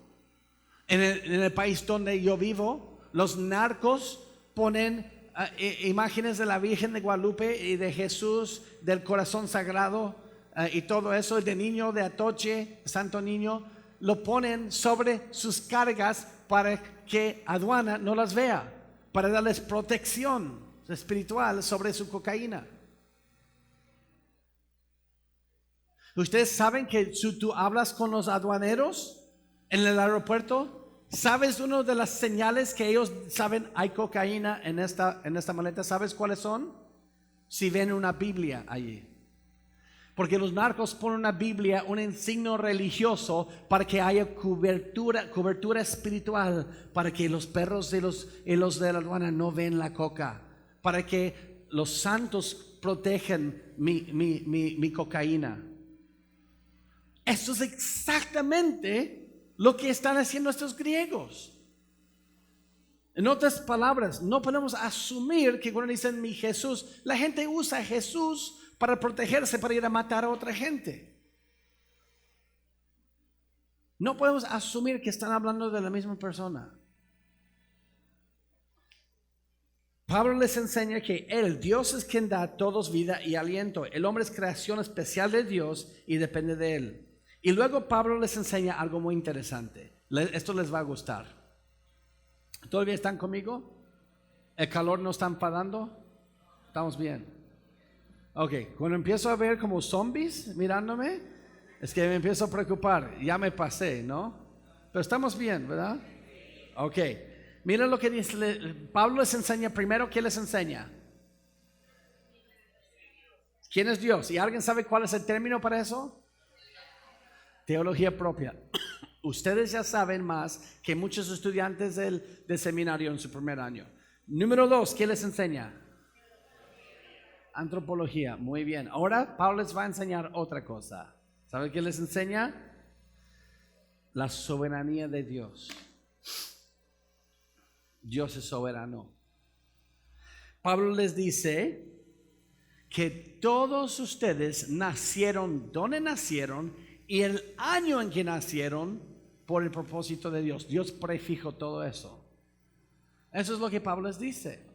Speaker 1: En el país donde yo vivo, los narcos ponen imágenes de la Virgen de Guadalupe y de Jesús, del corazón sagrado y todo eso, de niño de Atoche, Santo Niño, lo ponen sobre sus cargas para que aduana no las vea, para darles protección espiritual sobre su cocaína. Ustedes saben que si tú hablas con los aduaneros en el aeropuerto, ¿sabes una de las señales que ellos saben hay cocaína en esta maleta? ¿Sabes cuáles son? Si ven una Biblia allí. Porque los narcos ponen una Biblia, un insignia religioso para que haya cobertura espiritual, para que los perros y los de la aduana no ven la coca, para que los santos protejan mi cocaína. Eso es exactamente lo que están haciendo estos griegos. En otras palabras, no podemos asumir que cuando dicen mi Jesús, la gente usa a Jesús para protegerse, para ir a matar a otra gente. No podemos asumir que están hablando de la misma persona. Pablo les enseña que Dios es quien da a todos vida y aliento. El hombre es creación especial de Dios y depende de Él. Y luego Pablo les enseña algo muy interesante. Esto les va a gustar. ¿Todavía están conmigo? ¿El calor no está enfadando? ¿Estamos bien? Ok, cuando empiezo a ver como zombies mirándome, es que me empiezo a preocupar. Ya me pasé, ¿no? Pero estamos bien, ¿verdad? Ok, miren lo que dice. Pablo les enseña primero. ¿Qué les enseña? ¿Quién es Dios? ¿Y alguien sabe cuál es el término para eso? Teología propia. Ustedes ya saben más que muchos estudiantes del seminario en su primer año. Número 2, ¿qué les enseña? Antropología. Muy bien. Ahora Pablo les va a enseñar otra cosa. ¿Saben qué les enseña? La soberanía de Dios. Dios es soberano. Pablo les dice que todos ustedes nacieron donde nacieron y el año en que nacieron por el propósito de Dios. Dios prefijó todo eso. Eso es lo que Pablo les dice.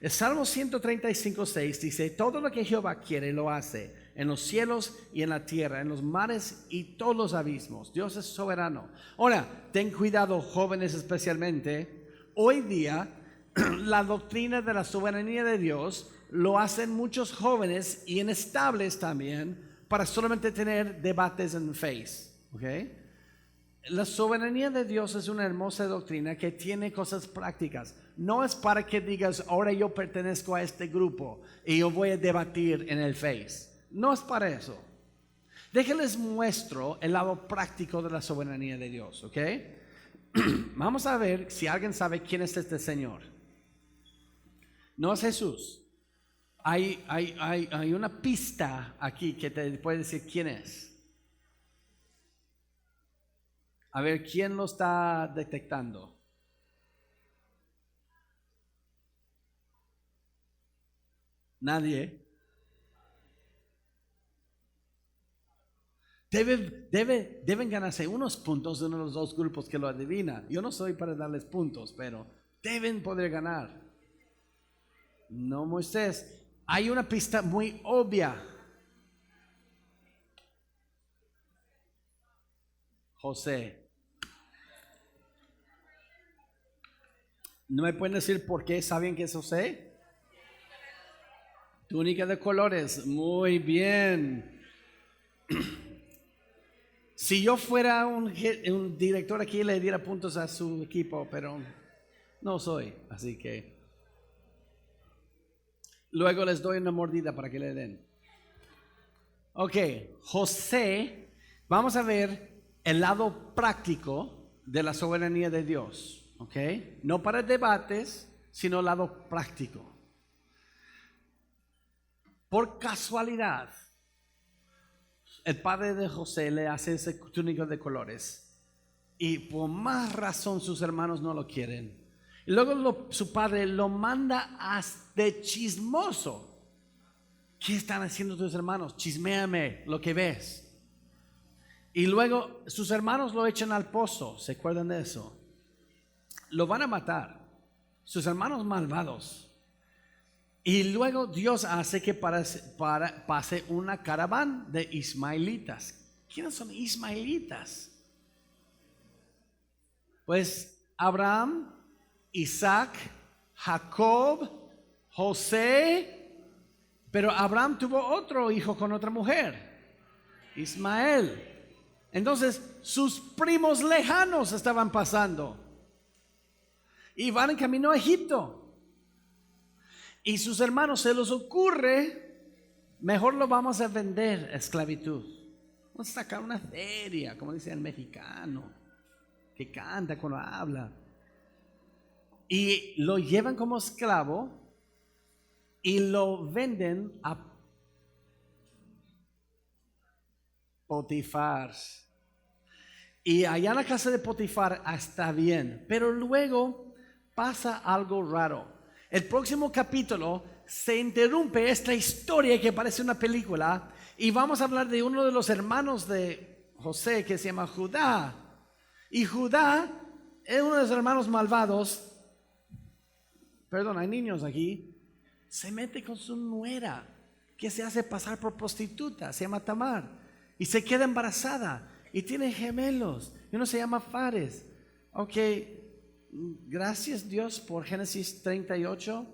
Speaker 1: El Salmo 135:6 dice: todo lo que Jehová quiere lo hace, en los cielos y en la tierra, en los mares y todos los abismos. Dios es soberano. Ahora, ten cuidado, jóvenes especialmente. Hoy día la doctrina de la soberanía de Dios lo hacen muchos jóvenes y inestables también, para solamente tener debates en Face, ¿ok? La soberanía de Dios es una hermosa doctrina que tiene cosas prácticas. No es para que digas, ahora yo pertenezco a este grupo y yo voy a debatir en el Face. No es para eso. Déjenles muestro el lado práctico de la soberanía de Dios, ¿ok? Vamos a ver si alguien sabe quién es este Señor. No es Jesús. Hay una pista aquí que te puede decir quién es. A ver, ¿quién lo está detectando? Nadie. Deben ganarse unos puntos de uno de los dos grupos que lo adivina. Yo no soy para darles puntos, pero deben poder ganar. No, Moisés. Hay una pista muy obvia. José. ¿No me pueden decir por qué saben que es José? Túnica de colores. Muy bien. Si yo fuera un director aquí, le diera puntos a su equipo, pero no soy, así que luego les doy una mordida para que le den. Ok, José, vamos a ver el lado práctico de la soberanía de Dios, ¿ok? No para debates, sino el lado práctico. Por casualidad, el padre de José le hace ese túnico de colores y por más razón sus hermanos no lo quieren. Y luego su padre lo manda de chismoso. ¿Qué están haciendo tus hermanos? Chisméame lo que ves. Y luego sus hermanos lo echan al pozo. ¿Se acuerdan de eso? Lo van a matar. Sus hermanos malvados. Y luego Dios hace que pase una caravana de ismaelitas. ¿Quiénes son ismaelitas? Pues Abraham, Isaac, Jacob, José. Pero Abraham tuvo otro hijo con otra mujer, Ismael. Entonces sus primos lejanos estaban pasando y van en camino a Egipto. Y sus hermanos se les ocurre, mejor lo vamos a vender a esclavitud. Vamos a sacar una feria, como dice el mexicano, que canta cuando habla. Y lo llevan como esclavo y lo venden a Potifar. Y allá en la casa de Potifar está bien, pero luego pasa algo raro. El próximo capítulo se interrumpe esta historia que parece una película y vamos a hablar de uno de los hermanos de José que se llama Judá. Y Judá es uno de los hermanos malvados. Perdón, hay niños aquí. Se mete con su nuera que se hace pasar por prostituta, se llama Tamar, y se queda embarazada y tiene gemelos y uno se llama Fares. Ok, gracias Dios por Génesis 38.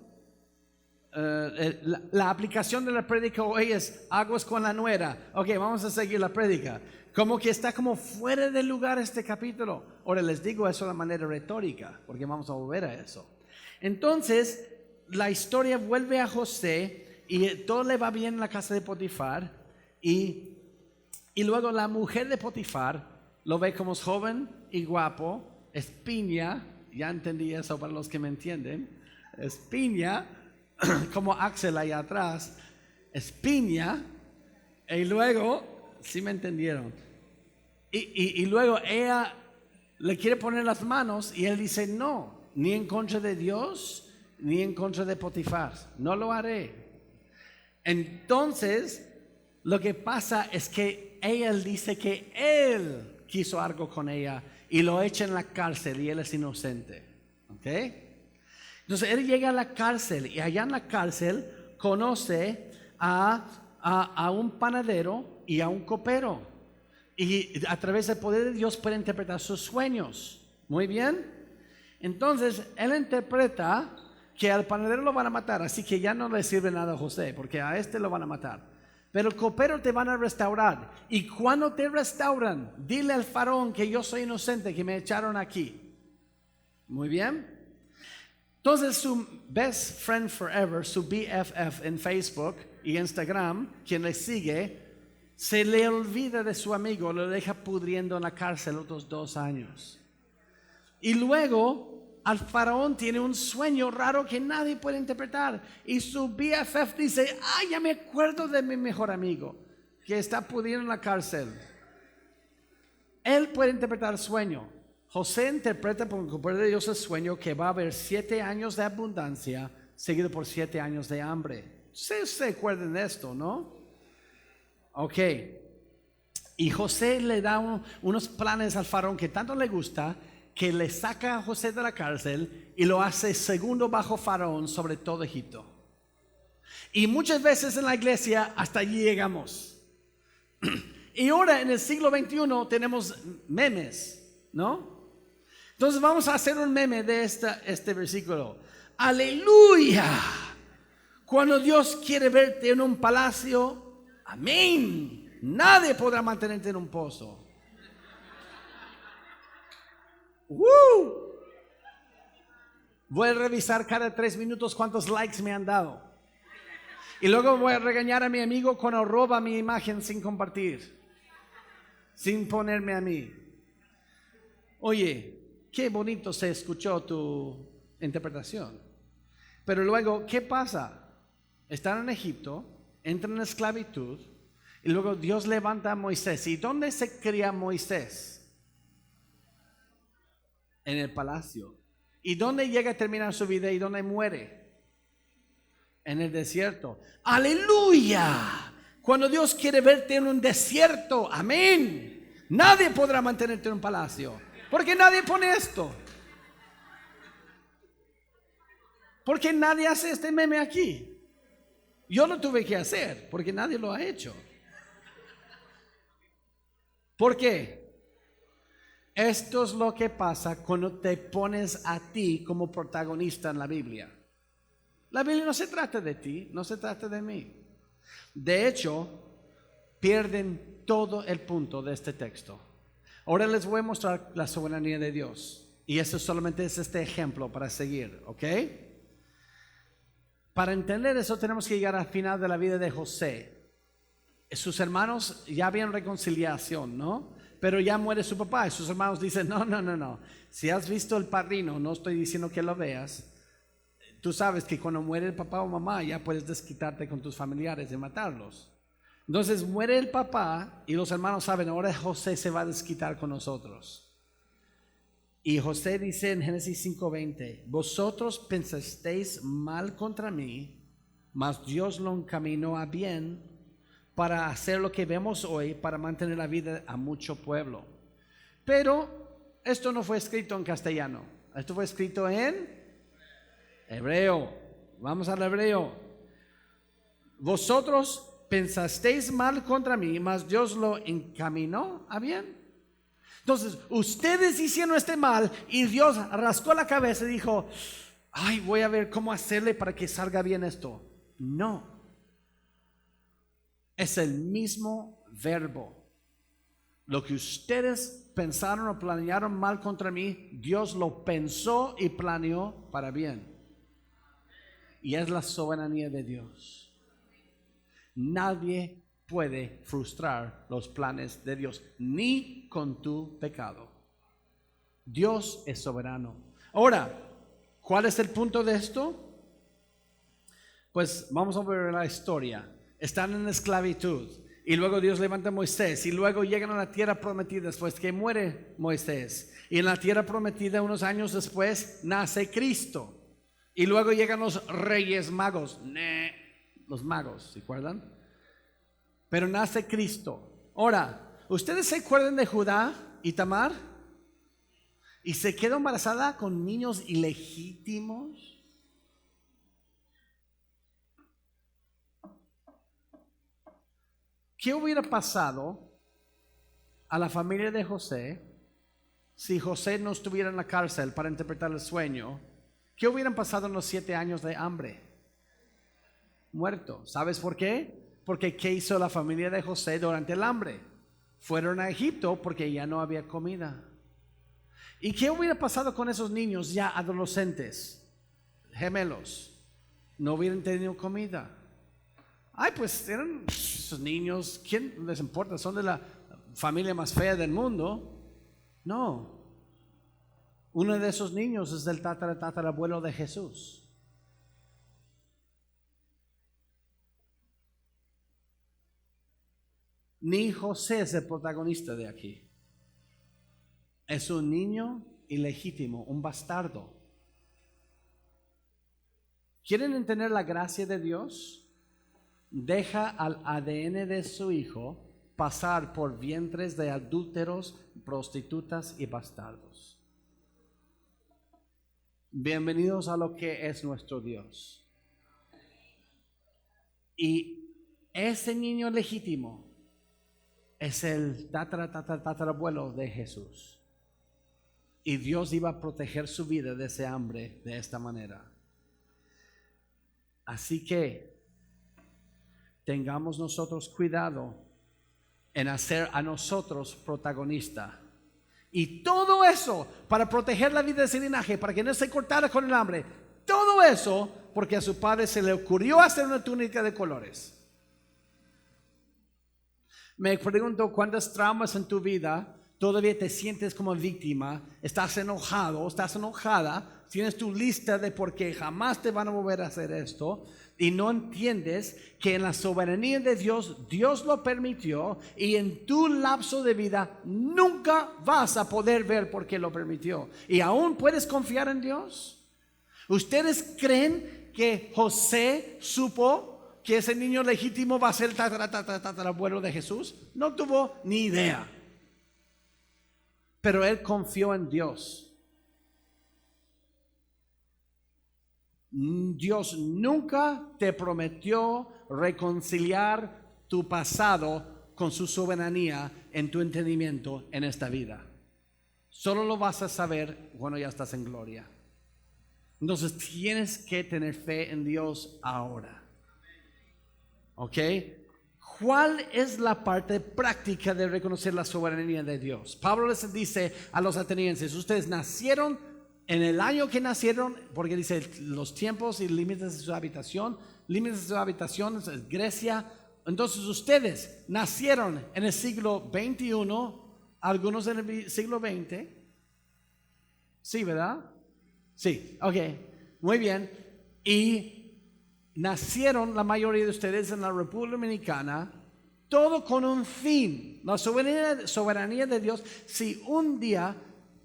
Speaker 1: La aplicación de la prédica hoy es aguas con la nuera. Ok, vamos a seguir la prédica. Como que está como fuera de lugar este capítulo. Ahora les digo eso de manera retórica porque vamos a volver a eso. Entonces la historia vuelve a José y todo le va bien en la casa de Potifar y luego la mujer de Potifar lo ve como joven y guapo, es piña, ya entendí eso para los que me entienden, es piña, como Axel allá atrás, es piña, y luego, ¿sí me entendieron? Y luego ella le quiere poner las manos y él dice no, ni en contra de Dios, ni en contra de Potifar, no lo haré. Entonces, lo que pasa es que ella dice que él quiso algo con ella y lo echa en la cárcel y él es inocente. ¿Ok? Entonces él llega a la cárcel y allá en la cárcel conoce a un panadero y a un copero. Y a través del poder de Dios puede interpretar sus sueños. Muy bien. Entonces él interpreta que al panadero lo van a matar, así que ya no le sirve nada a José, porque a este lo van a matar. Pero el copero te van a restaurar. Y cuando te restauran, dile al faraón que yo soy inocente, que me echaron aquí. Muy bien. Entonces su best friend forever, su BFF en Facebook y Instagram, quien le sigue, se le olvida de su amigo, lo deja pudriendo en la cárcel otros 2 años. Y luego al faraón tiene un sueño raro que nadie puede interpretar. Y su BFF dice, ya me acuerdo de mi mejor amigo que está pudriendo en la cárcel. Él puede interpretar el sueño. José interpreta por el poder de Dios el sueño que va a haber 7 años de abundancia seguido por 7 años de hambre. Se acuerdan de esto, ¿no? Ok. Y José le da unos planes al faraón que tanto le gusta, que le saca a José de la cárcel y lo hace segundo bajo faraón sobre todo Egipto. Y muchas veces en la iglesia hasta allí llegamos. Y ahora en el siglo XXI tenemos memes, ¿no? Entonces vamos a hacer un meme de este versículo. Aleluya. Cuando Dios quiere verte en un palacio, amén. Nadie podrá mantenerte en un pozo. Voy a revisar cada 3 minutos cuántos likes me han dado. Y luego voy a regañar a mi amigo cuando roba mi imagen sin compartir, sin ponerme a mí. Oye, qué bonito se escuchó tu interpretación. Pero luego, ¿qué pasa? Están en Egipto, entran en esclavitud, y luego Dios levanta a Moisés. ¿Y dónde se cría Moisés? En el palacio. ¿Y dónde llega a terminar su vida y dónde muere? En el desierto. ¡Aleluya! Cuando Dios quiere verte en un desierto, amén. Nadie podrá mantenerte en un palacio, porque nadie pone esto. Porque nadie hace este meme aquí. Yo lo tuve que hacer, porque nadie lo ha hecho. ¿Por qué? Esto es lo que pasa cuando te pones a ti como protagonista en la Biblia. La Biblia no se trata de ti, no se trata de mí. De hecho, pierden todo el punto de este texto. Ahora les voy a mostrar la soberanía de Dios. Y eso solamente es este ejemplo para seguir, ¿ok? Para entender eso tenemos que llegar al final de la vida de José. Sus hermanos ya habían reconciliación, ¿no? Pero ya muere su papá y sus hermanos dicen, no. Si has visto El Padrino, no estoy diciendo que lo veas. Tú sabes que cuando muere el papá o mamá ya puedes desquitarte con tus familiares y matarlos. Entonces muere el papá y los hermanos saben, ahora José se va a desquitar con nosotros. Y José dice en Génesis 5:20, vosotros pensasteis mal contra mí, mas Dios lo encaminó a bien para hacer lo que vemos hoy, para mantener la vida a mucho pueblo. Pero esto no fue escrito en castellano, esto fue escrito en hebreo. Vamos al hebreo. Vosotros pensasteis mal contra mí, mas Dios lo encaminó a bien. Entonces, ustedes hicieron este mal y Dios rascó la cabeza y dijo, ay, voy a ver cómo hacerle para que salga bien esto. No. Es el mismo verbo. Lo que ustedes pensaron o planearon mal contra mí, Dios lo pensó y planeó para bien. Y es la soberanía de Dios. Nadie puede frustrar los planes de Dios, ni con tu pecado. Dios es soberano. Ahora, ¿cuál es el punto de esto? Pues vamos a ver la historia. Están en esclavitud y luego Dios levanta a Moisés y luego llegan a la tierra prometida después que muere Moisés. Y en la tierra prometida unos años después nace Cristo. Y luego llegan los reyes magos. Los magos, ¿se acuerdan? Pero nace Cristo. Ahora, ¿ustedes se acuerdan de Judá y Tamar? Y se quedó embarazada con niños ilegítimos. ¿Qué hubiera pasado a la familia de José si José no estuviera en la cárcel para interpretar el sueño? ¿Qué hubieran pasado en los 7 años de hambre? Muerto. ¿Sabes por qué? Porque ¿qué hizo la familia de José durante el hambre? Fueron a Egipto porque ya no había comida. ¿Y qué hubiera pasado con esos niños ya adolescentes, gemelos? No hubieran tenido comida. Ay, pues eran esos niños, ¿quién les importa? Son de la familia más fea del mundo. No. Uno de esos niños es del tatarabuelo de Jesús. Ni José es el protagonista de aquí. Es un niño ilegítimo, un bastardo. ¿Quieren entender la gracia de Dios? Deja al ADN de su hijo pasar por vientres de adúlteros, prostitutas y bastardos. Bienvenidos a lo que es nuestro Dios. Y ese niño legítimo es el tatarabuelo de Jesús. Y Dios iba a proteger su vida de ese hambre de esta manera. Así que tengamos nosotros cuidado en hacer a nosotros protagonista. Y todo eso para proteger la vida de ese linaje, para que no se cortara con el hambre. Todo eso porque a su padre se le ocurrió hacer una túnica de colores. Me pregunto cuántos traumas en tu vida todavía te sientes como víctima, estás enojado, estás enojada, tienes tu lista de por qué jamás te van a volver a hacer esto y no entiendes que en la soberanía de Dios, Dios lo permitió y en tu lapso de vida nunca vas a poder ver por qué lo permitió. ¿Y aún puedes confiar en Dios? ¿Ustedes creen que José supo que ese niño legítimo va a ser el tatarabuelo de Jesús? No tuvo ni idea. Pero él confió en Dios. Dios nunca te prometió reconciliar tu pasado con su soberanía en tu entendimiento en esta vida. Solo lo vas a saber cuando ya estás en gloria. Entonces tienes que tener fe en Dios ahora. ¿Ok? ¿Cuál es la parte práctica de reconocer la soberanía de Dios? Pablo les dice a los atenienses, ustedes nacieron en el año que nacieron, porque dice los tiempos y límites de su habitación es Grecia. Entonces ustedes nacieron en el siglo XXI, algunos en el siglo XX. Sí, ¿verdad? Sí, ok, muy bien. Y nacieron la mayoría de ustedes en la República Dominicana, todo con un fin, la soberanía de Dios. Si un día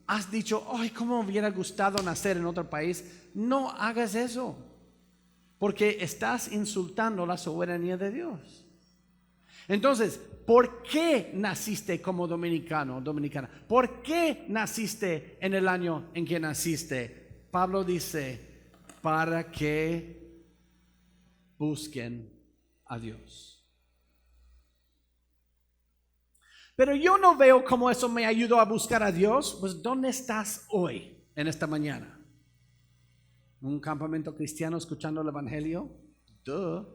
Speaker 1: has dicho, ay, cómo me hubiera gustado nacer en otro país, no hagas eso, porque estás insultando la soberanía de Dios. Entonces, ¿por qué naciste como dominicano, dominicana? ¿Por qué naciste en el año en que naciste? Pablo dice, para que busquen a Dios. Pero yo no veo cómo eso me ayudó a buscar a Dios. Pues ¿dónde estás hoy, en esta mañana? ¿Un campamento cristiano escuchando el evangelio? Duh.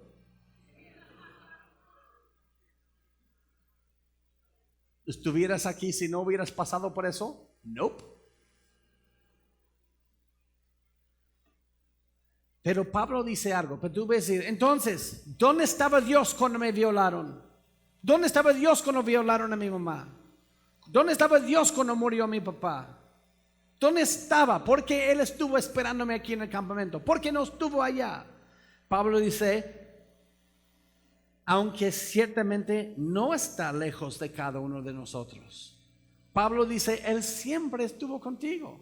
Speaker 1: ¿Estuvieras aquí si no hubieras pasado por eso? Nope. Pero Pablo dice algo, pero tú ves, entonces, ¿dónde estaba Dios cuando me violaron? ¿Dónde estaba Dios cuando violaron a mi mamá? ¿Dónde estaba Dios cuando murió mi papá? ¿Dónde estaba? ¿Por qué Él estuvo esperándome aquí en el campamento? ¿Por qué no estuvo allá? Pablo dice, aunque ciertamente no está lejos de cada uno de nosotros. Pablo dice, Él siempre estuvo contigo,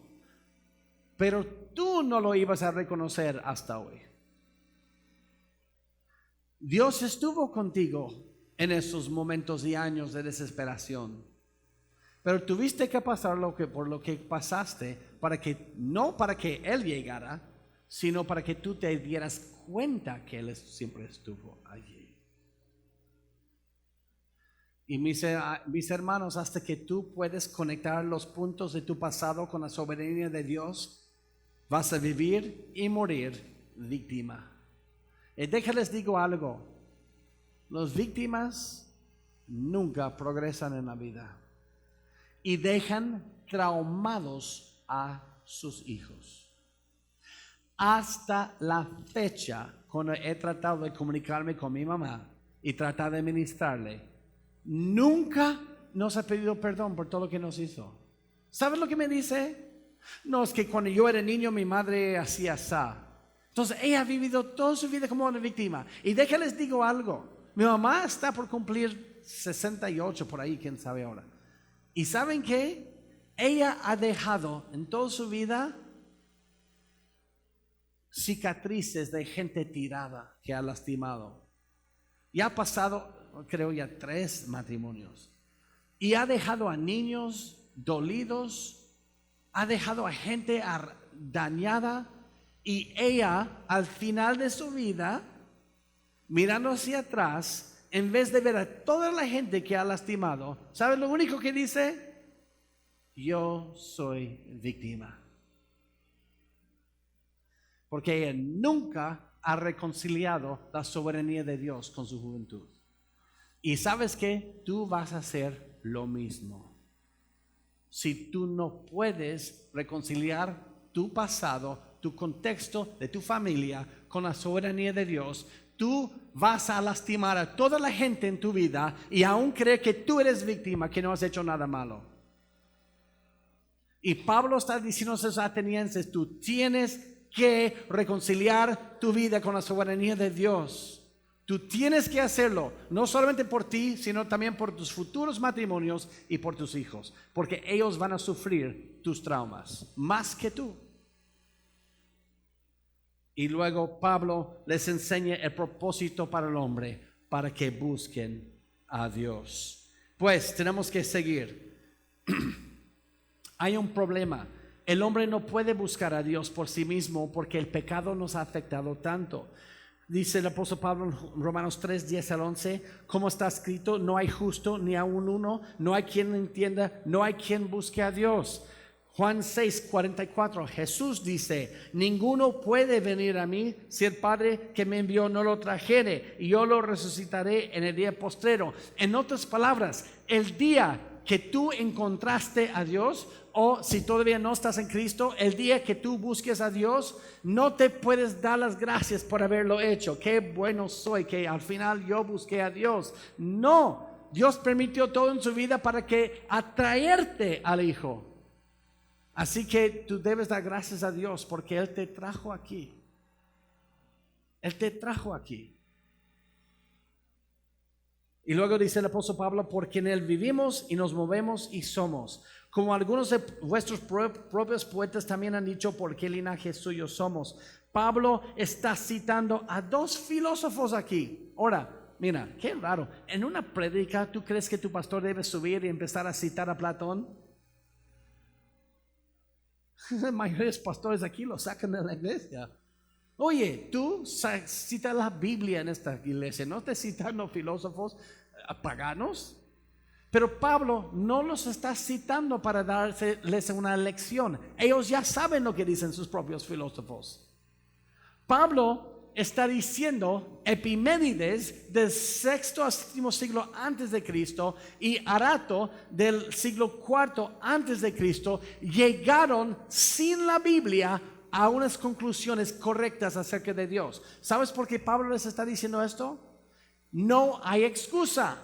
Speaker 1: pero tú no lo ibas a reconocer hasta hoy. Dios estuvo contigo en esos momentos y años de desesperación, pero tuviste que pasar por lo que pasaste no para que Él llegara, sino para que tú te dieras cuenta que Él siempre estuvo allí. Y mis hermanos, hasta que tú puedes conectar los puntos de tu pasado con la soberanía de Dios, vas a vivir y morir víctima. Y déjales digo algo. Las víctimas nunca progresan en la vida y dejan traumados a sus hijos. Hasta la fecha, cuando he tratado de comunicarme con mi mamá y tratar de ministrarle, nunca nos ha pedido perdón por todo lo que nos hizo. ¿Sabes lo que me dice? No, es que cuando yo era niño mi madre hacía así. Entonces ella ha vivido toda su vida como una víctima. Y déjales digo algo. Mi mamá está por cumplir 68 por ahí, quién sabe ahora. ¿Y saben qué? Ella ha dejado en toda su vida cicatrices de gente tirada que ha lastimado. Y ha pasado, creo ya 3 matrimonios. Y ha dejado a niños dolidos, ha dejado a gente dañada. Y ella, al final de su vida, mirando hacia atrás, en vez de ver a toda la gente que ha lastimado, ¿sabes lo único que dice? Yo soy víctima. Porque ella nunca ha reconciliado la soberanía de Dios con su juventud. Y ¿sabes qué? Tú vas a hacer lo mismo. Si tú no puedes reconciliar tu pasado, tu contexto de tu familia con la soberanía de Dios, tú vas a lastimar a toda la gente en tu vida y aún creer que tú eres víctima, que no has hecho nada malo. Y Pablo está diciendo a esos atenienses, tú tienes que reconciliar tu vida con la soberanía de Dios. Tú tienes que hacerlo, no solamente por ti, sino también por tus futuros matrimonios y por tus hijos, porque ellos van a sufrir tus traumas, más que tú. Y luego Pablo les enseña el propósito para el hombre, para que busquen a Dios. Pues tenemos que seguir. Hay un problema. El hombre no puede buscar a Dios por sí mismo porque el pecado nos ha afectado tanto. Dice el apóstol Pablo en Romanos 3, 10 al 11, como está escrito, no hay justo ni aun uno, no hay quien entienda, no hay quien busque a Dios. Juan 6, 44, Jesús dice, ninguno puede venir a mí si el Padre que me envió no lo trajere, y yo lo resucitaré en el día postrero. En otras palabras, el día que tú encontraste a Dios, o si todavía no estás en Cristo, el día que tú busques a Dios, no te puedes dar las gracias por haberlo hecho. Qué bueno soy que al final yo busqué a Dios. No, Dios permitió todo en su vida para que atraerte al Hijo. Así que tú debes dar gracias a Dios porque Él te trajo aquí. Él te trajo aquí. Y luego dice el apóstol Pablo, porque en Él vivimos y nos movemos y somos. Como algunos de vuestros propios poetas también han dicho, ¿por qué linaje suyo somos? Pablo está citando a dos filósofos aquí. Ahora, mira, qué raro. En una prédica, ¿tú crees que tu pastor debe subir y empezar a citar a Platón? Los mayores pastores aquí lo sacan de la iglesia. Oye, tú citas la Biblia en esta iglesia, no te citan los filósofos paganos. Pero Pablo no los está citando para darles una lección. Ellos ya saben lo que dicen sus propios filósofos. Pablo está diciendo, Epiménides del sexto a séptimo siglo antes de Cristo y Arato del siglo cuarto antes de Cristo llegaron sin la Biblia a unas conclusiones correctas acerca de Dios. ¿Sabes por qué Pablo les está diciendo esto? No hay excusa.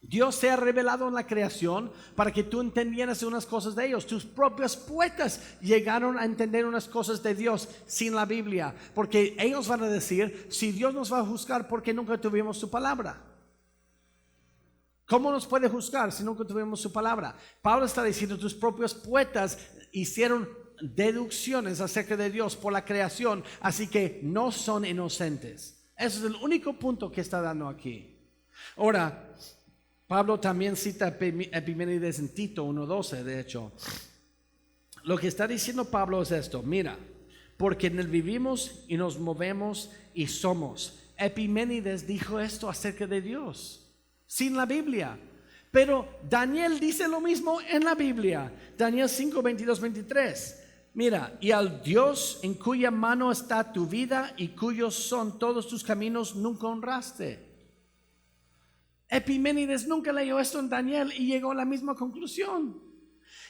Speaker 1: Dios se ha revelado en la creación para que tú entendieras unas cosas de ellos. Tus propios poetas llegaron a entender unas cosas de Dios sin la Biblia, porque ellos van a decir, si Dios nos va a juzgar, ¿por qué nunca tuvimos su palabra? ¿Cómo nos puede juzgar si nunca tuvimos su palabra? Pablo está diciendo, tus propios poetas hicieron deducciones acerca de Dios por la creación, así que no son inocentes. Ese es el único punto que está dando aquí. Ahora, Pablo también cita a Epiménides en Tito 1:12, de hecho. Lo que está diciendo Pablo es esto, mira, porque en él vivimos y nos movemos y somos. Epiménides dijo esto acerca de Dios, sin la Biblia. Pero Daniel dice lo mismo en la Biblia. Daniel 5, 22, 23. Mira, y al Dios en cuya mano está tu vida y cuyos son todos tus caminos nunca honraste. Epiménides nunca leyó esto en Daniel y llegó a la misma conclusión.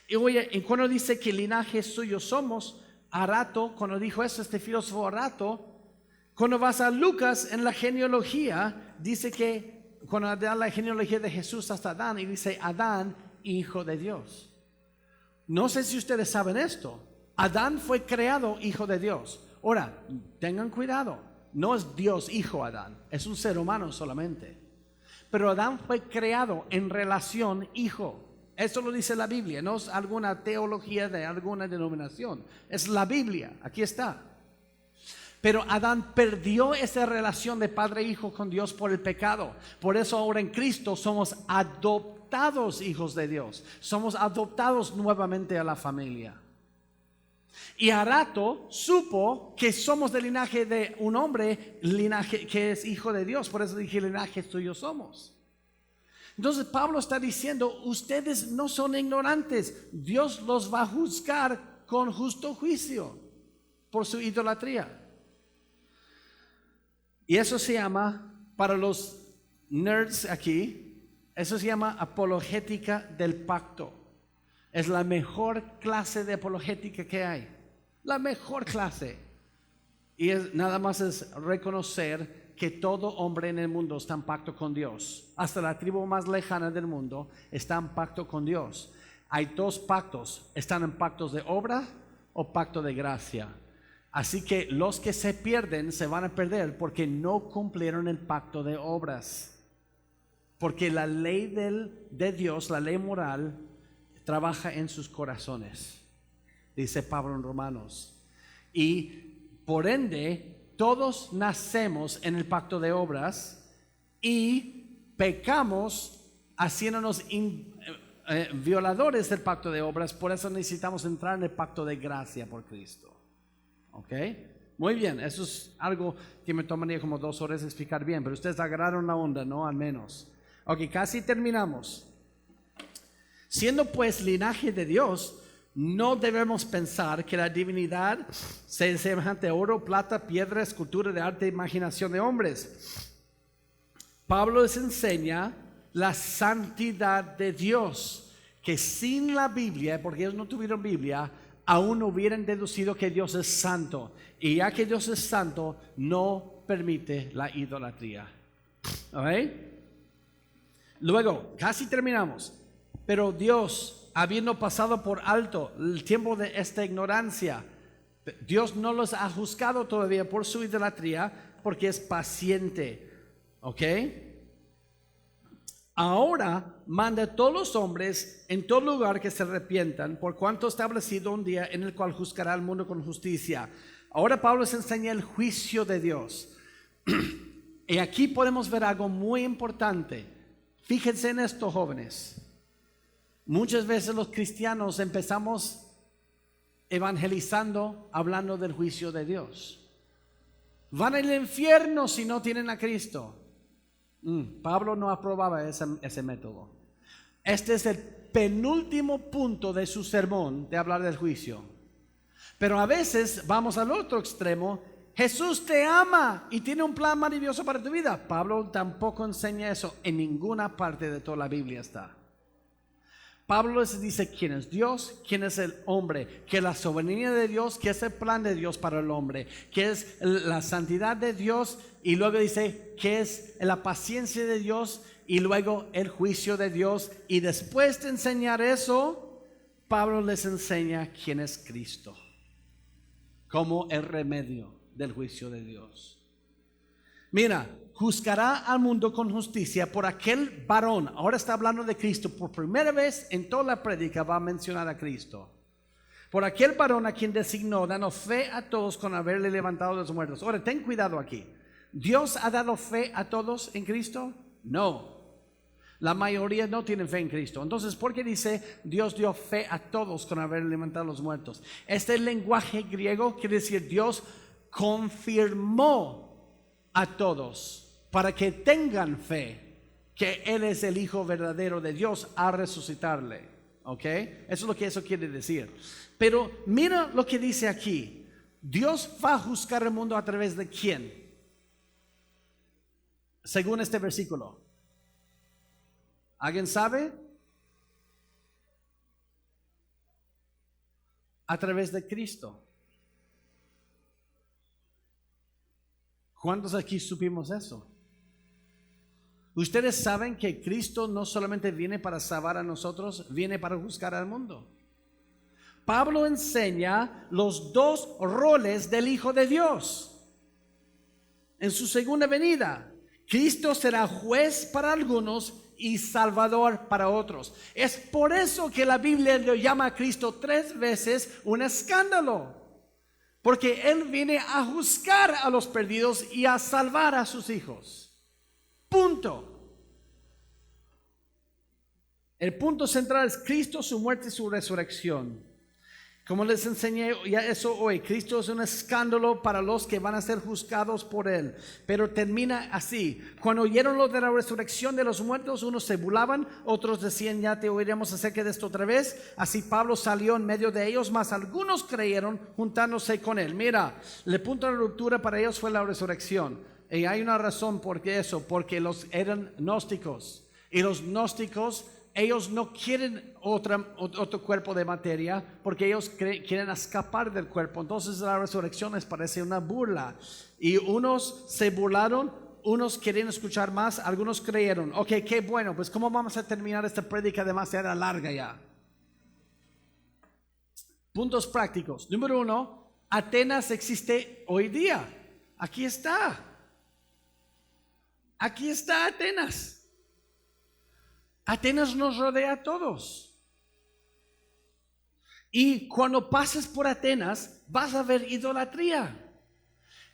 Speaker 1: Y oye, en cuando dice que linaje suyo somos, Arato, cuando dijo eso, este filósofo Arato, cuando vas a Lucas en la genealogía, dice que cuando da la genealogía de Jesús hasta Adán, y dice Adán, hijo de Dios. No sé si ustedes saben esto. Adán fue creado hijo de Dios. Ahora, tengan cuidado, no es Dios hijo Adán, es un ser humano solamente. Pero Adán fue creado en relación hijo. Eso lo dice la Biblia, no es alguna teología de alguna denominación. Es la Biblia, aquí está. Pero Adán perdió esa relación de padre e hijo con Dios por el pecado. Por eso ahora en Cristo somos adoptados hijos de Dios. Somos adoptados nuevamente a la familia. Y Arato supo que somos del linaje de un hombre, linaje que es hijo de Dios. Por eso dije, linaje tuyo somos. Entonces Pablo está diciendo, ustedes no son ignorantes. Dios los va a juzgar con justo juicio por su idolatría. Y eso se llama, para los nerds aquí, eso se llama apologética del pacto. Es la mejor clase de apologética que hay. La mejor clase. Y nada más es reconocer que todo hombre en el mundo está en pacto con Dios. Hasta la tribu más lejana del mundo está en pacto con Dios. Hay dos pactos. ¿Están en pactos de obra o pacto de gracia? Así que los que se pierden se van a perder porque no cumplieron el pacto de obras. Porque la ley de Dios, la ley moral, trabaja en sus corazones, dice Pablo en Romanos. Y por ende, todos nacemos en el pacto de obras y pecamos haciéndonos violadores del pacto de obras. Por eso necesitamos entrar en el pacto de gracia por Cristo. ¿Ok? Muy bien, eso es algo que me tomaría como 2 horas explicar bien, pero ustedes agarraron la onda, ¿no? Al menos. Ok, casi terminamos. Siendo pues linaje de Dios, no debemos pensar que la divinidad sea semejante a oro, plata, piedra, escultura de arte e imaginación de hombres. Pablo les enseña la santidad de Dios, que sin la Biblia, porque ellos no tuvieron Biblia, aún no hubieran deducido que Dios es santo. Y ya que Dios es santo, no permite la idolatría. ¿Ok? Luego, casi terminamos. Pero Dios, habiendo pasado por alto el tiempo de esta ignorancia, Dios no los ha juzgado todavía por su idolatría, porque es paciente. ¿Ok? Ahora manda a todos los hombres en todo lugar que se arrepientan, por cuanto ha establecido un día en el cual juzgará al mundo con justicia. Ahora Pablo les enseña el juicio de Dios. Y aquí podemos ver algo muy importante. Fíjense en esto, jóvenes. Muchas veces los cristianos empezamos evangelizando, hablando del juicio de Dios. Van al infierno si no tienen a Cristo. Pablo no aprobaba ese método. Este es el penúltimo punto de su sermón, de hablar del juicio. Pero a veces vamos al otro extremo. Jesús te ama y tiene un plan maravilloso para tu vida. Pablo tampoco enseña eso. En ninguna parte de toda la Biblia está. Pablo les dice quién es Dios, quién es el hombre, que la soberanía de Dios, que es el plan de Dios para el hombre, que es la santidad de Dios, y luego dice que es la paciencia de Dios, y luego el juicio de Dios. Y después de enseñar eso, Pablo les enseña quién es Cristo como el remedio del juicio de Dios. Mira, juzgará al mundo con justicia por aquel varón. Ahora está hablando de Cristo. Por primera vez en toda la prédica va a mencionar a Cristo. Por aquel varón a quien designó, dando fe a todos con haberle levantado de los muertos. Ahora, ten cuidado aquí. ¿Dios ha dado fe a todos en Cristo? No. La mayoría no tienen fe en Cristo. Entonces, ¿por qué dice Dios dio fe a todos con haberle levantado de los muertos? Este lenguaje griego quiere decir Dios confirmó a todos para que tengan fe que Él es el Hijo verdadero de Dios a resucitarle. ¿Ok? Eso es lo que eso quiere decir. Pero mira lo que dice aquí. Dios va a juzgar el mundo a través de ¿quién? Según este versículo. ¿Alguien sabe? A través de Cristo. ¿Cuántos aquí supimos eso? Ustedes saben que Cristo no solamente viene para salvar a nosotros, viene para juzgar al mundo. Pablo enseña los dos roles del Hijo de Dios. En su segunda venida, Cristo será juez para algunos y salvador para otros. Es por eso que la Biblia le llama a Cristo 3 veces un escándalo. Porque Él viene a juzgar a los perdidos y a salvar a sus hijos. Punto. El punto central es Cristo, su muerte y su resurrección. Como les enseñé ya eso hoy, Cristo es un escándalo para los que van a ser juzgados por Él. Pero termina así. Cuando oyeron lo de la resurrección de los muertos, unos se burlaban, otros decían, ya te oiremos acerca de esto otra vez. Así Pablo salió en medio de ellos, mas algunos creyeron juntándose con él. Mira, el punto de ruptura para ellos fue la resurrección. Y hay una razón por qué eso, porque los eran gnósticos. Y los gnósticos, ellos no quieren otro cuerpo de materia porque ellos quieren escapar del cuerpo. Entonces la resurrección les parece una burla. Y unos se burlaron, unos querían escuchar más, algunos creyeron. Ok, qué bueno, pues ¿cómo vamos a terminar esta prédica demasiado larga ya? puntos prácticos. Número 1, Atenas existe hoy día. Aquí está. Aquí está Atenas. Atenas nos rodea a todos. Y cuando pases por Atenas, vas a ver idolatría.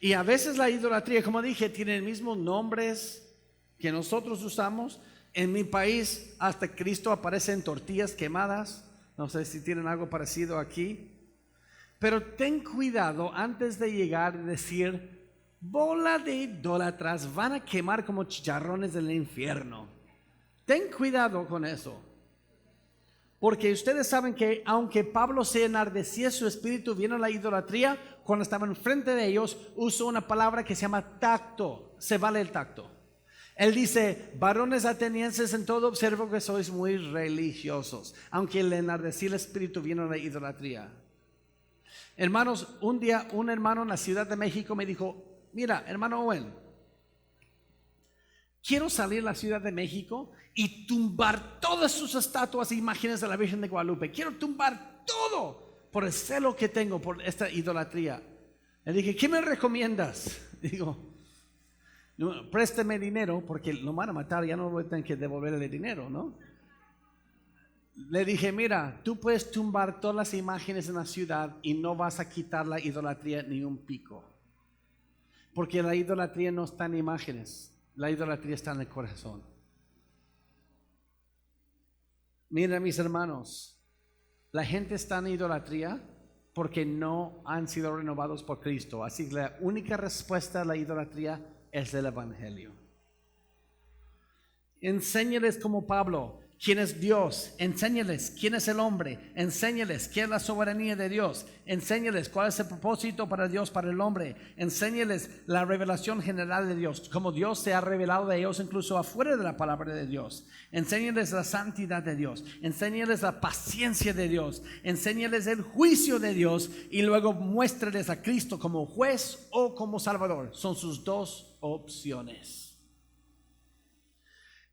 Speaker 1: Y a veces la idolatría, como dije, tiene mismos nombres que nosotros usamos. En mi país, hasta Cristo aparece en tortillas quemadas. No sé si tienen algo parecido aquí. Pero ten cuidado antes de llegar y decir, bola de idólatras, van a quemar como chicharrones del infierno. Ten cuidado con eso. Porque ustedes saben que aunque Pablo se enardecía, su espíritu vino a la idolatría, cuando estaba enfrente de ellos, usó una palabra que se llama tacto. Se vale el tacto. Él dice, varones atenienses, en todo observo que sois muy religiosos. Aunque el enardecía el espíritu vino a la idolatría. Hermanos, un día un hermano en la Ciudad de México me dijo, mira, hermano Owen, quiero salir a la Ciudad de México y tumbar todas sus estatuas e imágenes de la Virgen de Guadalupe. Quiero tumbar todo por el celo que tengo por esta idolatría. Le dije, ¿qué me recomiendas? Digo, no, présteme dinero porque lo van a matar, ya no voy a tener que devolverle dinero, ¿no? Le dije, mira, tú puedes tumbar todas las imágenes en la ciudad y no vas a quitar la idolatría ni un pico. Porque la idolatría no está en imágenes, la idolatría está en el corazón. Mira, mis hermanos, la gente está en idolatría porque no han sido renovados por Cristo. Así que la única respuesta a la idolatría es el Evangelio. Enséñales como Pablo quién es Dios, enséñales quién es el hombre, enséñales qué es la soberanía de Dios, enséñales cuál es el propósito para Dios, para el hombre, enséñales la revelación general de Dios, como Dios se ha revelado de ellos incluso afuera de la palabra de Dios. Enséñales la santidad de Dios, enséñales la paciencia de Dios, enséñales el juicio de Dios y luego muéstrales a Cristo como juez o como salvador. Son sus dos opciones.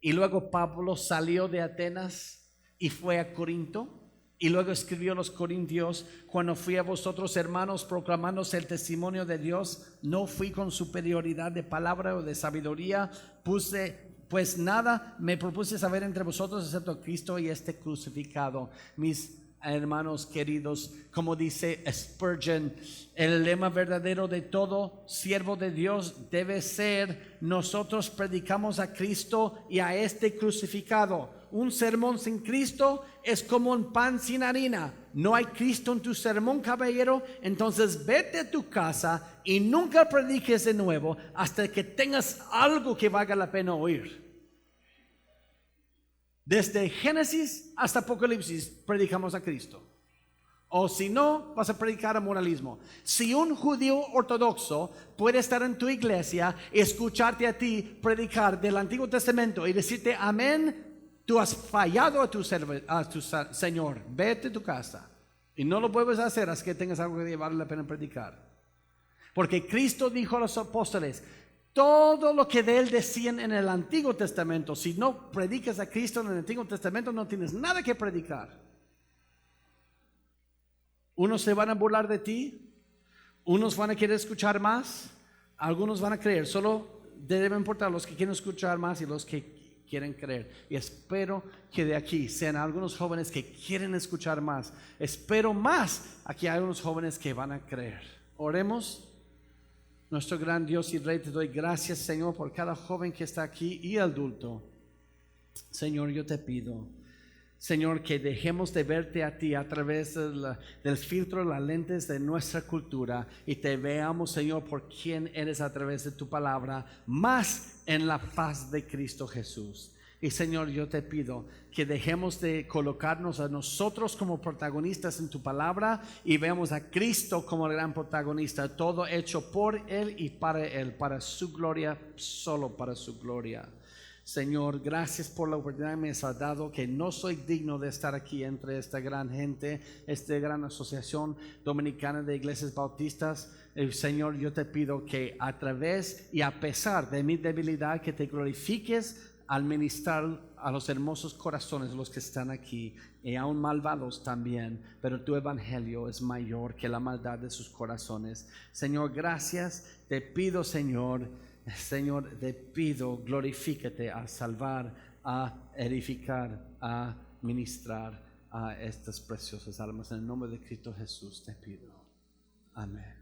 Speaker 1: Y luego Pablo salió de Atenas y fue a Corinto. Y luego escribió a los corintios, cuando fui a vosotros hermanos proclamándose el testimonio de Dios, no fui con superioridad de palabra o de sabiduría, pues nada me propuse saber entre vosotros excepto Cristo y este crucificado. Mis hermanos queridos, como dice Spurgeon, el lema verdadero de todo siervo de Dios debe ser: nosotros predicamos a Cristo y a este crucificado. Un sermón sin Cristo es como un pan sin harina. No hay Cristo en tu sermón, caballero. Entonces vete a tu casa y nunca prediques de nuevo hasta que tengas algo que valga la pena oír. Desde Génesis hasta Apocalipsis predicamos a Cristo. O si no, vas a predicar a moralismo. Si un judío ortodoxo puede estar en tu iglesia y escucharte a ti predicar del Antiguo Testamento y decirte amén, tú has fallado a tu Señor. Vete a tu casa. Y no lo puedes hacer hasta que tengas algo que vale la pena predicar. Porque Cristo dijo a los apóstoles, todo lo que de él decían en el Antiguo Testamento, si no predicas a Cristo en el Antiguo Testamento, no tienes nada que predicar. Unos se van a burlar de ti, unos van a querer escuchar más, algunos van a creer. Solo deben importar los que quieren escuchar más y los que quieren creer. Y espero que de aquí sean algunos jóvenes que quieren escuchar más. Espero más aquí hay unos jóvenes que van a creer. Oremos. Nuestro gran Dios y Rey, te doy gracias, Señor, por cada joven que está aquí y adulto. Señor, yo te pido, Señor, que dejemos de verte a ti a través del filtro, las lentes de nuestra cultura, y te veamos, Señor, por quién eres a través de tu palabra, más en la faz de Cristo Jesús. Y Señor, yo te pido que dejemos de colocarnos a nosotros como protagonistas en tu palabra y veamos a Cristo como el gran protagonista, todo hecho por Él y para Él, para su gloria, solo para su gloria. Señor, gracias por la oportunidad que me has dado, que no soy digno de estar aquí entre esta gran gente, esta gran asociación dominicana de iglesias bautistas. Señor, yo te pido que a través y a pesar de mi debilidad, que te glorifiques al ministrar a los hermosos corazones, los que están aquí, y aún malvados también, pero tu evangelio es mayor que la maldad de sus corazones. Señor, gracias, te pido, Señor, te pido, glorifícate a salvar, a edificar, a ministrar a estas preciosas almas. En el nombre de Cristo Jesús te pido. Amén.